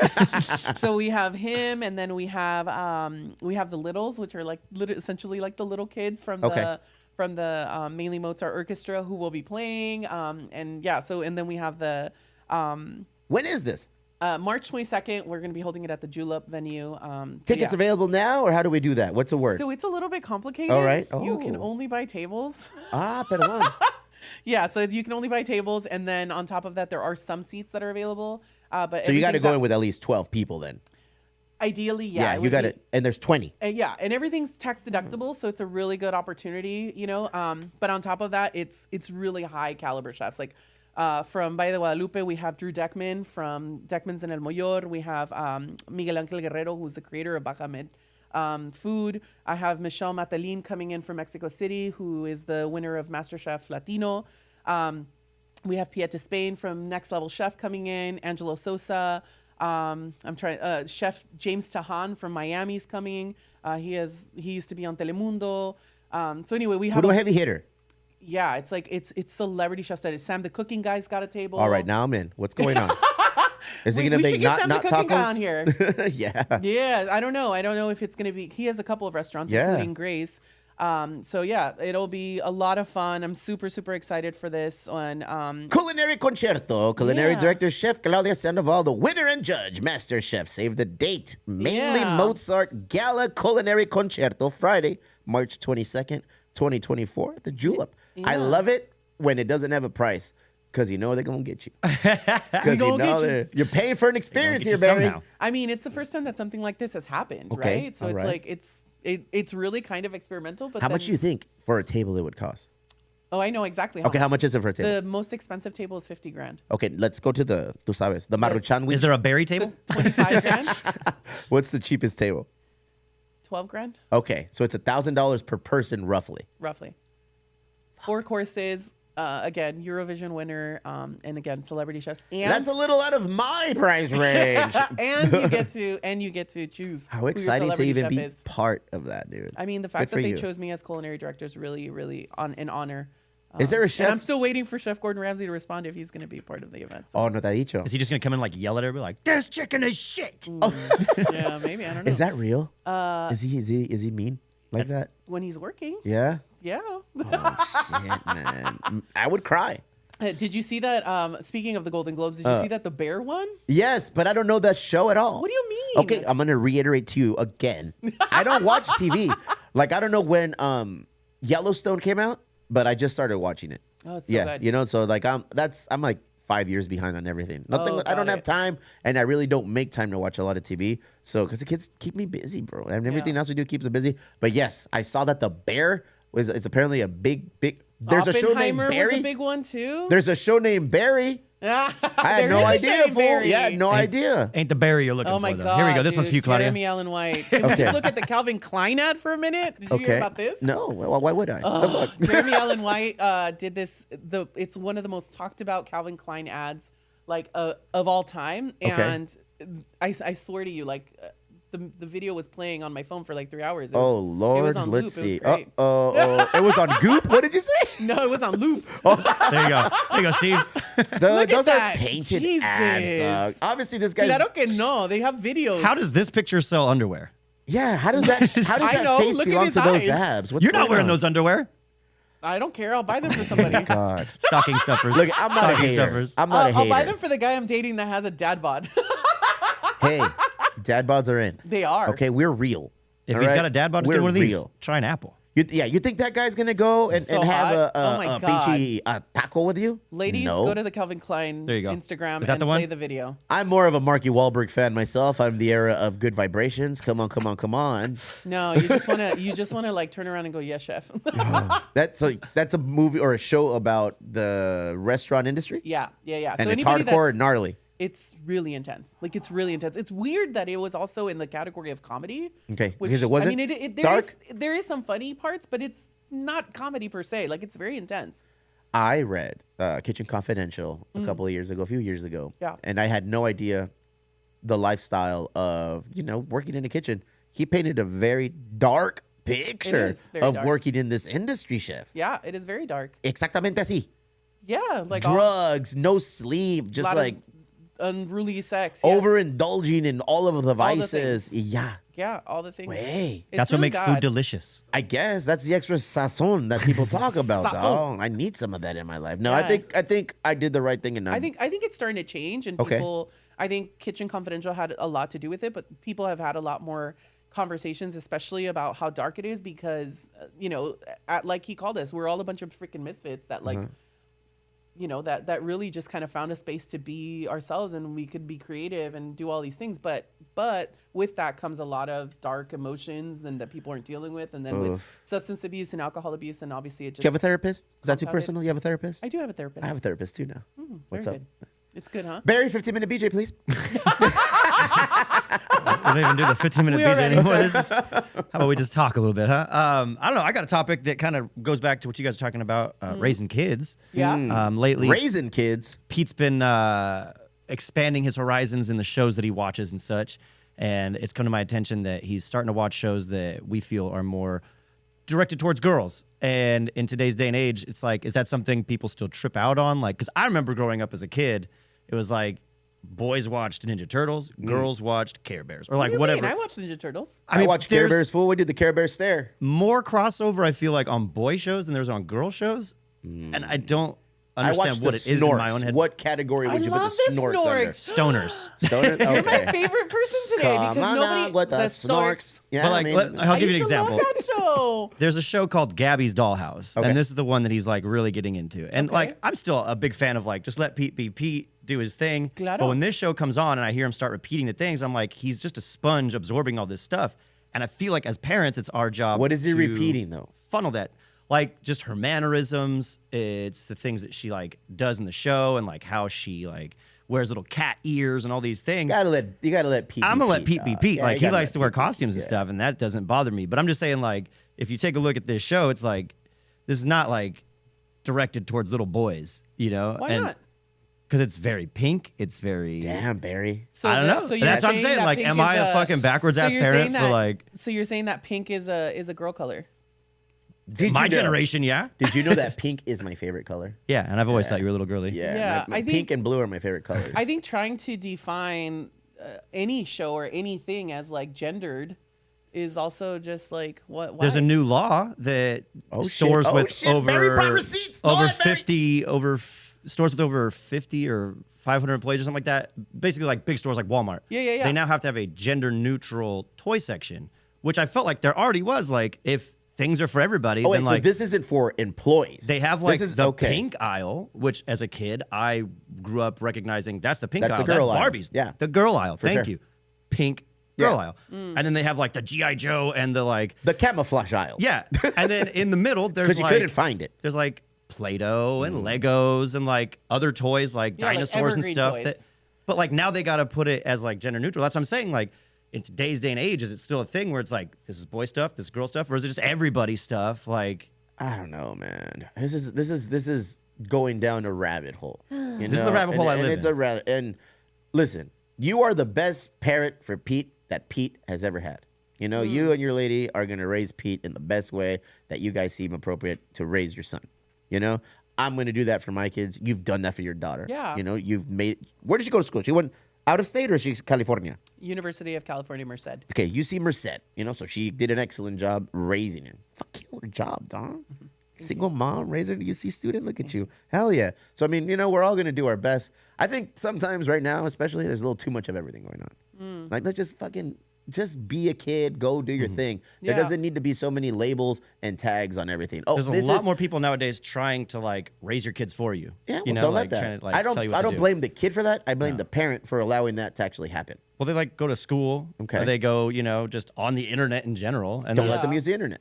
dude. So we have him, and then we have the Littles, which are like essentially like the little kids from the Mainly Mozart Orchestra who will be playing. And then we have the when is this? March 22nd. We're going to be holding it at the Julep venue. Tickets available now, or how do we do that? What's the word? So it's a little bit complicated. All right. You can only buy tables. Perdón. Yeah, so you can only buy tables, and then on top of that, there are some seats that are available. But so you got to go in with at least 12 people then. Ideally, yeah. Yeah, you got it. And there's 20. And everything's tax deductible, so it's a really good opportunity, But on top of that, it's really high caliber chefs. Like from Valle de Guadalupe, we have Drew Deckman from Deckman's in El Moyor. We have Miguel Ángel Guerrero, who's the creator of Bajamed food. I have Michelle Matelin coming in from Mexico City, who is the winner of MasterChef Latino. We have Pieta Spain from Next Level Chef coming in, Angelo Sosa. I'm trying. Chef James Tahan from Miami's coming. He used to be on Telemundo. So anyway, we have a heavy hitter. Yeah, it's like it's celebrity chefs. That is Sam the cooking guy's got a table. All right, now I'm in. What's going on? Is he going to make not tacos tacos on here? Yeah. Yeah, I don't know. I don't know if it's going to be. He has a couple of restaurants, including Grace. So yeah, it'll be a lot of fun. I'm super, super excited for this one. Culinary Concerto. Culinary director, Chef Claudia Sandoval, the winner and judge, Master Chef. Save the date. Mainly Mozart Gala Culinary Concerto, Friday, March 22nd, 2024 at the Julep. I love it when it doesn't have a price. Because you know they're going to get you. Because you know you're paying for an experience here, Barry. Somehow. I mean, it's the first time that something like this has happened, right? So it's like, it's really kind of experimental. But how much do you think for a table it would cost? Oh, I know exactly how much. How much is it for a table? The most expensive table is $50,000. Okay, let's go to the Maruchan. Is there a berry table? $25,000. What's the cheapest table? $12,000. Okay, so it's $1,000 per person, roughly. Roughly. 4 courses. Again, Eurovision winner, and again, celebrity chefs. And that's a little out of my price range. and you get to choose. How exciting to even be part of that, dude. I mean, the fact that they chose me as culinary director is really, really an honor. Is there a chef? And I'm still waiting for Chef Gordon Ramsay to respond if he's going to be part of the event. So. Oh, no te ha dicho. Is he just going to come in like yell at everybody like, this chicken is shit? Yeah, maybe. I don't know. Is that real? Is he mean like that? When he's working. Yeah? Yeah. Oh, shit, man. I would cry. Did you see that? Speaking of the Golden Globes, did you see that the Bear won? Yes, but I don't know that show at all. What do you mean? Okay, I'm going to reiterate to you again. I don't watch TV. Like, I don't know when Yellowstone came out, but I just started watching it. Oh, it's so good. You know, so like I'm like 5 years behind on everything. I don't have time, and I really don't make time to watch a lot of TV. So, because the kids keep me busy, bro. And everything else we do keeps us busy. But yes, I saw that the Bear it's apparently a big. There's a show named Barry. Was a big one too. There's a show named Barry. I had no idea, fool. Yeah, no idea. Ain't the Barry you're looking for. Oh my though. God! Here we go. This dude, one's for you, Claudia. Jeremy Allen White. Can we just look at the Calvin Klein ad for a minute? Did you hear about this? No. Why would I? Jeremy Allen White did this. It's one of the most talked about Calvin Klein ads like of all time, and I swear to you, like. The video was playing on my phone for like 3 hours. Lord, it was on let's loop. see. It was great. It was on Goop. What did you say? No, it was on loop. There you go. There you go, Steve. Those are painted ads, dog. Obviously, this guy's. Claro que no. They have videos. How does this picture sell underwear? Yeah, how does that face belong to those abs? You're not wearing those underwear. I don't care. I'll buy them for somebody. God. Stocking stuffers. Look, I'm not a hater. I'm not a hater. I'll buy them for the guy I'm dating that has a dad bod. Hey. Dad bods are in. They are. Okay, we're real. If he's got a dad bod, just get one of these. Real. Try an apple. You think that guy's gonna go and have a beachy taco with you? Ladies, go to the Calvin Klein Instagram and play the video. I'm more of a Marky Wahlberg fan myself. I'm the era of good vibrations. Come on. No, you just wanna like turn around and go, yes, chef. That's a movie or a show about the restaurant industry. Yeah. And so it's hardcore and gnarly. It's really intense. Like, it's really intense. It's weird that it was also in the category of comedy. Okay, because it wasn't dark. There is some funny parts, but it's not comedy per se. Like, it's very intense. I read Kitchen Confidential a few years ago. Yeah. And I had no idea the lifestyle of, working in a kitchen. He painted a very dark picture of working in this industry, chef. Yeah, it is very dark. Exactamente así. Yeah, like drugs, no sleep, just like unruly sex, overindulging in all of the vices. Yeah, all the things. Way. That's what makes food delicious. I guess that's the extra sazon that people talk about. Oh, I need some of that in my life. No, I think I did the right thing, and I think it's starting to change, and people. I think Kitchen Confidential had a lot to do with it, but people have had a lot more conversations, especially about how dark it is, because like he called us, we're all a bunch of freaking misfits that like. That really just kind of found a space to be ourselves, and we could be creative and do all these things. But with that comes a lot of dark emotions and that people aren't dealing with. And then with substance abuse and alcohol abuse, and obviously it just. Do you have a therapist? Is that too personal? You have a therapist? I do have a therapist. I have a therapist too now. What's up? Good. It's good, huh? Barry, 15-minute BJ, please. We don't even do the 15-minute BJ anymore. How about we just talk a little bit, huh? I don't know. I got a topic that kind of goes back to what you guys are talking about, raising kids. Yeah. Lately, raising kids. Pete's been expanding his horizons in the shows that he watches and such. And it's come to my attention that he's starting to watch shows that we feel are more directed towards girls. And in today's day and age, it's like, is that something people still trip out on? Like, because I remember growing up as a kid, it was like boys watched Ninja Turtles, girls watched Care Bears, or like whatever. I watched Ninja Turtles. I watched Care Bears. Fool, we did the Care Bears stare. More crossover, I feel like, on boy shows than there's on girl shows. And I don't understand what it is in my own head. What category would you put the snorks under? Stoners. Stoners? You're Okay. my favorite person today Come because on nobody out with the snorks. snorks. Yeah, But like, I mean, I'll give you an used to love example. that show. There's a show called Gabby's Dollhouse, Okay. and this is the one that he's like really getting into. And Okay. like, I'm still a big fan of like, just let Pete be Pete, do his thing. Claro. But when this show comes on and I hear him start repeating the things, I'm like, he's just a sponge absorbing all this stuff. And I feel like as parents, it's our job. What is he to repeating though? Funnel that. Like just her mannerisms. It's the things that she like does in the show and like how she like wears little cat ears and all these things. You gotta let Pete. I'm gonna let Pete be Pete. Yeah, like you he gotta likes let to wear Pete be costumes and stuff, and that doesn't bother me. But I'm just saying, like, if you take a look at this show, it's like this is not like directed towards little boys, you know? Why not? Because it's very pink. It's very. Damn, Barry. So I don't know. So you're That's what I'm saying. that Like, pink am is I a fucking backwards ass you're parent saying for that- like So you're saying that pink is a girl color? Did my you know- generation? Yeah. Did you know that pink is my favorite color? Yeah, and I've always thought you were a little girly. Yeah, Yeah, my I think- pink and blue are my favorite colors. I think trying to define any show or anything as like gendered is also just like what. Why? There's a new law that Oh, shit. stores Oh, with shit. Barry brought receipts. Go over ahead, Barry. 50 stores with over 50 or 500 employees or something like that. Basically, like big stores like Walmart. Yeah. They now have to have a gender neutral toy section, which I felt like there already was. Like if things are for everybody, Oh, wait, then so like this isn't for employees. they have like This is- the okay. pink aisle, which as a kid I grew up recognizing that's the pink That's aisle. the girl aisle. Barbie's. Yeah. The girl aisle. Thank sure. you. Pink girl Yeah. aisle. And then they have like the G.I. Joe and the like. The camouflage aisle. Yeah. And then in the middle, there's Because you like couldn't find it. there's like Play-Doh and Legos and like other toys like Yeah, like dinosaurs and evergreen stuff. toys. But like now they got to put it as like gender neutral. That's what I'm saying. Like in today's day and age, is it still a thing where it's like this is boy stuff, this is girl stuff, or is it just everybody stuff? Like I don't know, man. This is going down a rabbit hole. You This is the know? rabbit hole I and live it's in. a rabbit. And listen, you are the best parent for Pete that Pete has ever had. You know, you and your lady are gonna raise Pete in the best way that you guys seem appropriate to raise your son. You know, I'm gonna do that for my kids. You've done that for your daughter. Yeah. You know, you've made. Where did she go to school? She went out of state or she's California? University of California, Merced. Okay, you see Merced, you know, so she did an excellent job raising him. Fuck, killer job, dog. Single mom, raiser, UC student, look at you. Hell yeah. So, I mean, you know, we're all going to do our best. I think sometimes right now, especially, there's a little too much of everything going on. Like, let's just be a kid, go do your thing. There Yeah. doesn't need to be so many labels and tags on everything. Oh, there's a lot more people nowadays trying to like raise your kids for you. Yeah, well, you know, don't like let that. trying to like I tell you what don't to do. blame the kid for that. I blame the parent for allowing that to actually happen. Well, they like go to school. Okay. Or they go, you know, just on the internet in general. And Don't there's- let them use the internet.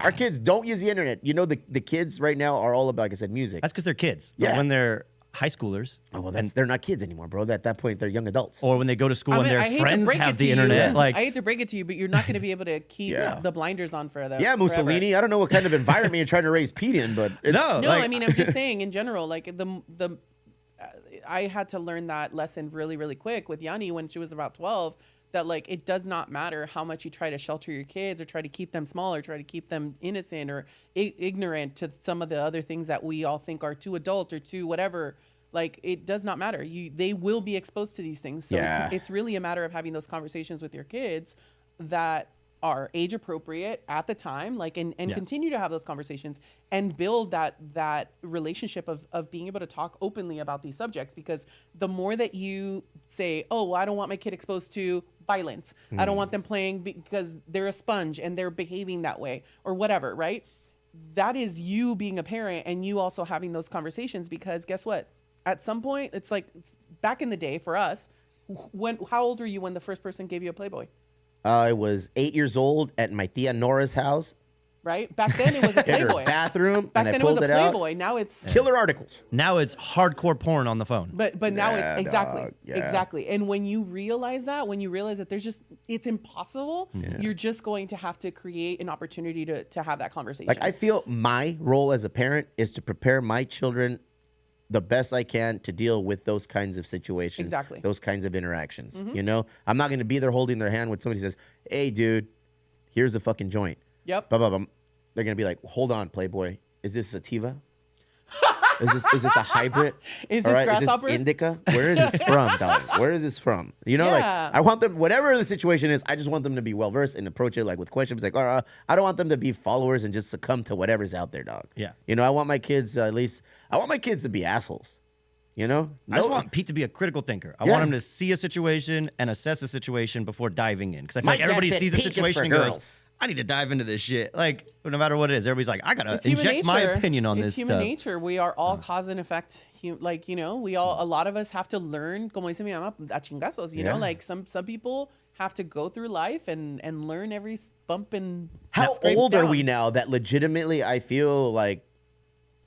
Our kids don't use the internet. You know, the kids right now are all about, like I said, music. That's because they're kids. But Yeah. when they're high schoolers, Oh, well, they're not kids anymore, bro. At that point, they're young adults. or when they go to school I and mean, their I hate to friends break have it the to internet, you. like I hate to break it to you, but you're not going to be able to keep Yeah. the blinders on for that. Yeah, Mussolini. I don't know what kind of environment you're trying to raise Pete in, but it's, No. No, Like- I mean, I'm just saying in general, like I had to learn that lesson really, really quick with Yanni when she was about 12, that like, it does not matter how much you try to shelter your kids or try to keep them small or try to keep them innocent or ignorant to some of the other things that we all think are too adult or too whatever. Like, it does not matter. They will be exposed to these things. So Yeah. it's really a matter of having those conversations with your kids that are age appropriate at the time, like, and Yeah. continue to have those conversations and build that relationship of being able to talk openly about these subjects. Because the more that you say, oh, well, I don't want my kid exposed to violence. I don't want them playing because they're a sponge and they're behaving that way or whatever, right? That is you being a parent and you also having those conversations, because guess what? At some point, it's like back in the day for us, how old were you when the first person gave you a Playboy? I was 8 years old at my tia Nora's house Right? Back then it was a in her Playboy. bathroom, Back and I then it was pulled a it out. Playboy. Now it's Killer articles. now it's hardcore porn on the phone. but now Yeah, it's exactly dog. Yeah. exactly. And when you realize that there's just it's impossible, you're just going to have to create an opportunity to have that conversation. Like, I feel my role as a parent is to prepare my children the best I can to deal with those kinds of situations. Exactly. Those kinds of interactions. You know, I'm not going to be there holding their hand when somebody says, "Hey, dude, here's a fucking joint." Yep. Blah, blah, blah. They're going to be like, "Hold on, Playboy. Is this sativa? Is this a hybrid? Is All this right, grasshopper? Is this indica? Where is this from, dog? Where is this from?" You know, Yeah. like I want them, whatever the situation is, I just want them to be well versed and approach it like with questions. Like, I don't want them to be followers and just succumb to whatever's out there, dog. Yeah. You know, I want my kids at least. I want my kids to be assholes. You know, I just want Pete to be a critical thinker. I want him to see a situation and assess a situation before diving in. Because I feel like everybody sees a situation and goes, I need to dive into this shit. Like, no matter what it is, everybody's like, I got to inject my opinion on this stuff. It's human nature. We are all cause and effect. Like, you know, a lot of us have to learn, como dice mi mamá, a chingazos, you know, like some people have to go through life and learn every bump and How scrape old are down. we now that legitimately I feel like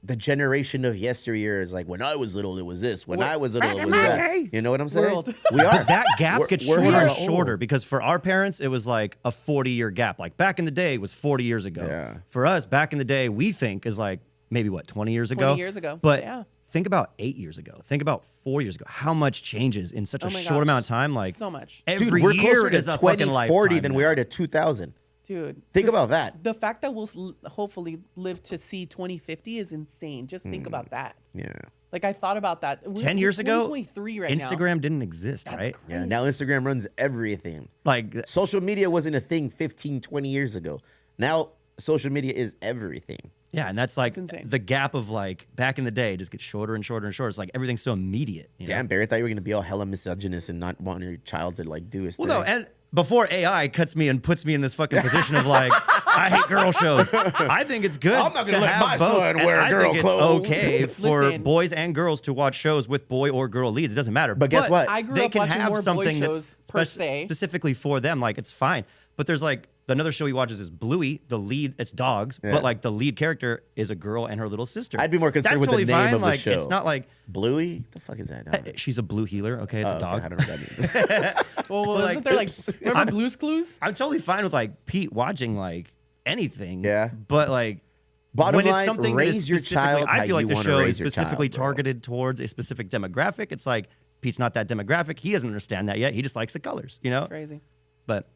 the generation of yesteryear is like, when I was little, it was this. When I was little, it was that. You know what I'm saying? World. We are. But that gap gets We're shorter and old. shorter because for our parents, it was like a 40-year gap. Like back in the day, it was 40 years ago. Yeah. For us, back in the day, we think is like maybe what, 20 years ago? 20 years ago. But Yeah. think about 8 years ago. Think about 4 years ago. How much changes in such a Oh my short gosh. amount of time? Like So much. Dude, every we're year closer is to a fucking 2040 lifetime than now. we are to 2000. Dude. Think about that. The fact that we'll hopefully live to see 2050 is insane. Just think about that. Yeah. Like I thought about that. 10 years ago, 2023 right now. Instagram didn't exist, That's right? Yeah. Now Instagram runs everything. Like Social media wasn't a thing 15, 20 years ago. Now social media is everything. yeah, and that's like insane. the gap of like back in the day just gets shorter and shorter and shorter. It's like everything's so immediate. You know? Damn, Barry, I thought you were going to be all hella misogynist and not want your child to like do his Well, thing. no, and before AI cuts me and puts me in this fucking position of like, I hate girl shows. I think it's good. I'm not gonna to let have my both, son and wear I girl think clothes. It's okay for Listen. boys and girls to watch shows with boy or girl leads. It doesn't matter. But guess what? I grew they up can watching have more boy something shows that's per se. specifically for them. Like it's fine. But there's like another show he watches is Bluey. The lead, it's dogs, Yeah. but like the lead character is a girl and her little sister. I'd be more concerned That's with totally the name fine. of the like, show. It's not like Bluey? The fuck is that? I don't know. she's a blue healer. Okay, it's a Okay, dog. I don't know what that means. Well, like, wasn't there like oops. remember Blue's Clues? I'm totally fine with like Pete watching like anything. Yeah. But like Bottom when line, it's something that is raise your specifically- child how I feel like you the wanna show is raise your specifically child, bro. targeted towards a specific demographic. It's like Pete's not that demographic. He doesn't understand that yet. He just likes the colors, you know? Crazy. But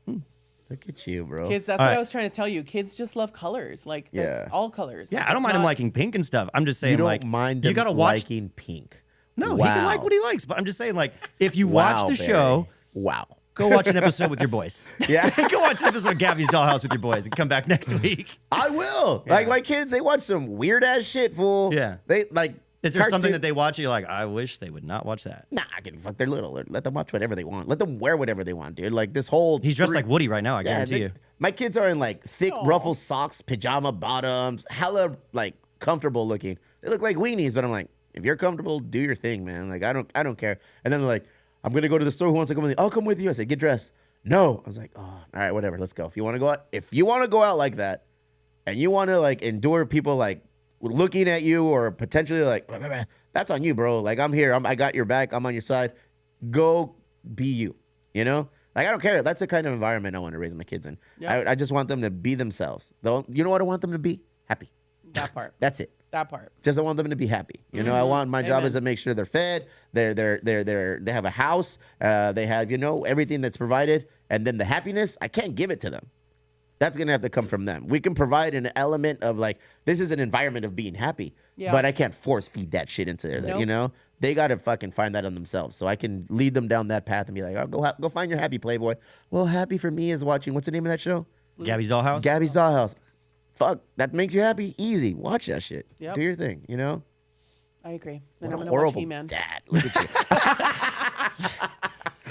Look at you, bro. Kids, that's All what right. I was trying to tell you. Kids just love colors. Like that's Yeah. all colors. yeah, Like, I don't it's mind him not- liking pink and stuff. I'm just saying You don't like mind you him gotta watch liking pink. No, Wow. he can like what he likes. But I'm just saying, like, if you Wow, watch the Barry. show, Wow. go watch an episode with your boys. Yeah. Go watch an episode of Gabby's Dollhouse with your boys and come back next week. I will. Like my kids, they watch some weird ass shit, fool. Yeah. They like. Is there something cartoon- that they watch and you're like, I wish they would not watch that? Nah, I can fuck. They're little. Let them watch whatever they want. Let them wear whatever they want, dude. Like this whole. He's dressed like Woody right now, I guarantee you. My kids are in like thick ruffle socks, pajama bottoms, hella like comfortable looking. They look like weenies, but I'm like, if you're comfortable, do your thing, man. Like I don't care. And then they're like, I'm gonna go to the store. Who wants to come with me? I'll come with you. I said, get dressed. No. I was like, oh, all right, whatever. Let's go. If you want to go out like that, and you want to like endure people like looking at you or potentially like, that's on you, bro. Like I'm here. I got your back. I'm on your side. Go be you. You know. Like, I don't care. That's the kind of environment I want to raise my kids in. Yep. I just want them to be themselves. Though, you know what I want them to be? Happy. that part. That's it. That part. Just I want them to be happy. You know, I want my job Amen. is to make sure they're fed, they have a house, they have, you know, everything that's provided, and then the happiness, I can't give it to them. That's gonna have to come from them. We can provide an element of like, this is an environment of being happy, Yeah. but I can't force feed that shit into them. Nope. You know, they gotta fucking find that on themselves. So I can lead them down that path and be like, oh, go find your happy, Playboy. Well, happy for me is watching. What's the name of that show? Gabby's Dollhouse? Gabby's Dollhouse. Fuck, that makes you happy. Easy, watch that shit. Yep. Do your thing. You know. I agree. And What I'm a gonna watch horrible He-Man. dad. Look at you.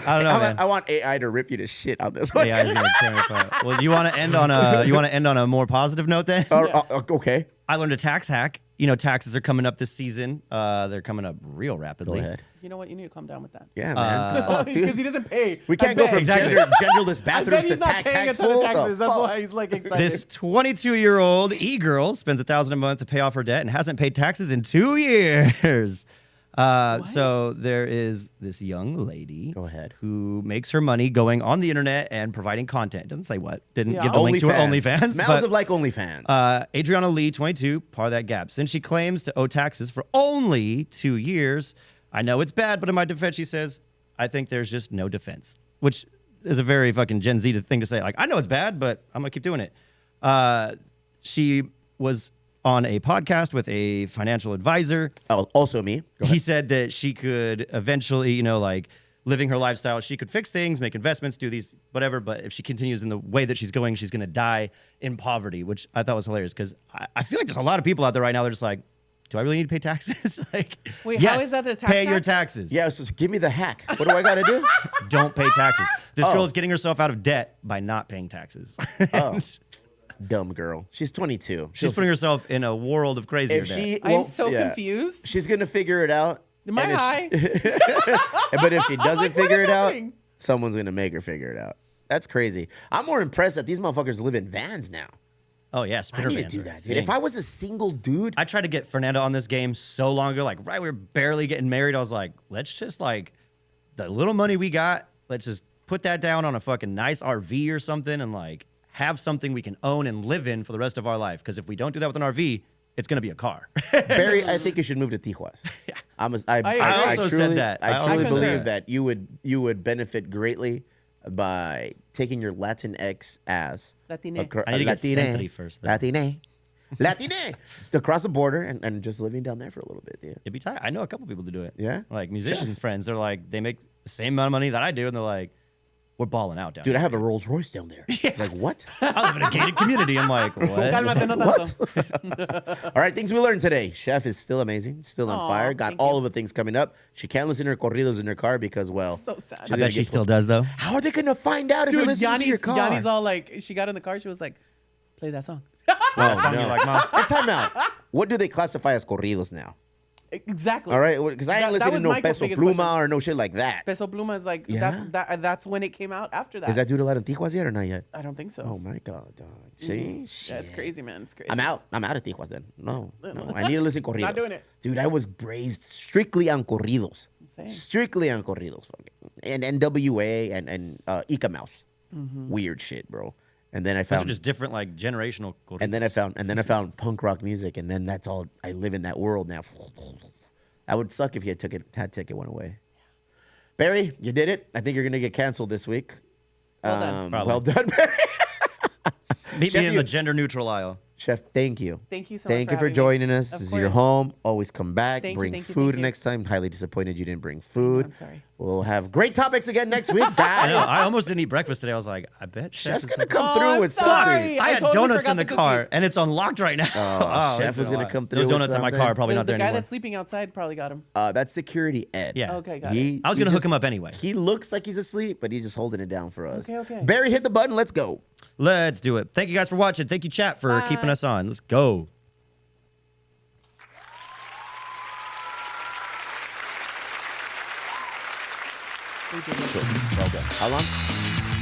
I don't know, man. I want AI to rip you to shit on this one. Yeah, he's gonna tear me apart. Well, you want to end on a more positive note then? Okay. I learned a tax hack. You know, taxes are coming up this season. They're coming up real rapidly. Go ahead. You know what? You need to calm down with that. Yeah, man. Fuck, Because dude. he doesn't pay. We can't I go bet. from Exactly. genderless I bet bathrooms to he's not tax paying a hacks. ton of Fool. taxes. The That's fuck? why he's like excited. This 22-year-old e-girl spends $1,000 a month to pay off her debt and hasn't paid taxes in 2 years. So there is this young lady. Go ahead. Who makes her money going on the internet and providing content. Doesn't say what. Didn't Yeah. give the link to her OnlyFans. Smells but, of like OnlyFans. Adriana Lee, 22, part of that gap. Since she claims to owe taxes for only 2 years, I know it's bad, but in my defense, she says, I think there's just no defense, which is a very fucking Gen Z thing to say. Like, I know it's bad, but I'm going to keep doing it. She was on a podcast with a financial advisor. Oh, also me. Go He said that she could eventually, like living her lifestyle, she could fix things, make investments, do these, whatever. But if she continues in the way that she's going, she's going to die in poverty, which I thought was hilarious because I feel like there's a lot of people out there right now. They're just like, do I really need to pay taxes? Like, Wait, yes, how is that the tax pay your hack? taxes. Yeah, so give me the hack. What do I got to do? Don't pay taxes. This Oh. girl is getting herself out of debt by not paying taxes. Oh. Dumb girl. She's 22. She's putting herself in a world of crazy If she, I'm won't- so yeah. confused. She's gonna figure it out. Am I and if high? But if she doesn't like, what figure is it out, happening? someone's gonna make her figure it out. That's crazy. I'm more impressed that these motherfuckers live in vans now. Oh, yeah. I Sprinter need to vans do are a that, dude. thing. If I was a single dude, I tried to get Fernando on this game so long ago. Like, right, we were barely getting married. I was like, let's just like the little money we got, let's just put that down on a fucking nice RV or something and like have something we can own and live in for the rest of our life. Because if we don't do that with an RV, it's gonna be a car. Barry, I think you should move to Tijuas. I also truly, said that. I I truly also believe said that you would benefit greatly by taking your Latinx ass. Latine. I need to get Sentry first, though. Latine across the border and just living down there for a little bit. Yeah. It'd be tight. I know a couple people to do it. Yeah? Like musicians friends. They're like, they make the same amount of money that I do, and they're like, we're balling out down Dude, I here. have a Rolls Royce down there. It's like, what? I live in a gated community. I'm like, what? Cálmate, no tanto. All right, things we learned today. Chef is still amazing, still on Aw, fire. Got thank all you. of the things coming up. She can't listen to her corridos in her car because, well, So sad. I gonna bet she get still does, though. how are they going to find out if you're Dude, listening to your car? Yanni's all like, she got in the car, she was like, play that song. Oh, song no. you like, Mom? Hey, time out. What do they classify as corridos now? Exactly. All right, because I ain't That listening to was no my Peso biggest Pluma question. or no shit like that. Peso Pluma is like, Yeah? that's when it came out after that. Is that dude allowed in Tijuas yet or not yet? I don't think so. Oh my god, dog. See? Yeah, it's crazy, man. It's crazy. I'm out of Tijuas then. No. I need to listen to corridos. Not doing it. Dude, I was raised strictly on corridos. Same. Strictly on corridos. Fucking. And NWA and Ica Mouse. Weird shit, bro. And then I Those are found just different, like, generational. and then I found punk rock music, and then that's all I live in that world now. That would suck if you had taken one away. Barry, you did it. I think you're gonna get canceled this week. Well done. Probably. Well done, Barry. Meet Chef, me in you- the gender neutral aisle. Chef, thank you. Thank you so much Thank for you for having me. joining us. Of This is your course. home. Always come back. Thank you, bring thank you, food thank you. next time. Highly disappointed you didn't bring food. I'm sorry. We'll have great topics again next week, I know. guys. I almost didn't eat breakfast today. I was like, I bet Chef Chef's is gonna gonna come Oh, through I'm with sorry. something. I I had totally donuts forgot in the the car, cookies. and it's unlocked right now. Chef it's was been a gonna lot. come through Those with donuts in my something. car, probably The not there guy anymore. that's sleeping outside probably got him. That's security Ed. Yeah. Okay, got it. I was he gonna hook just- him up anyway. He looks like he's asleep, but he's just holding it down for us. Okay. Barry, hit the button. Let's go. Let's do it. Thank you guys for watching. Thank you, chat, for Bye. keeping us on. Let's go. We did it. Well done. How long?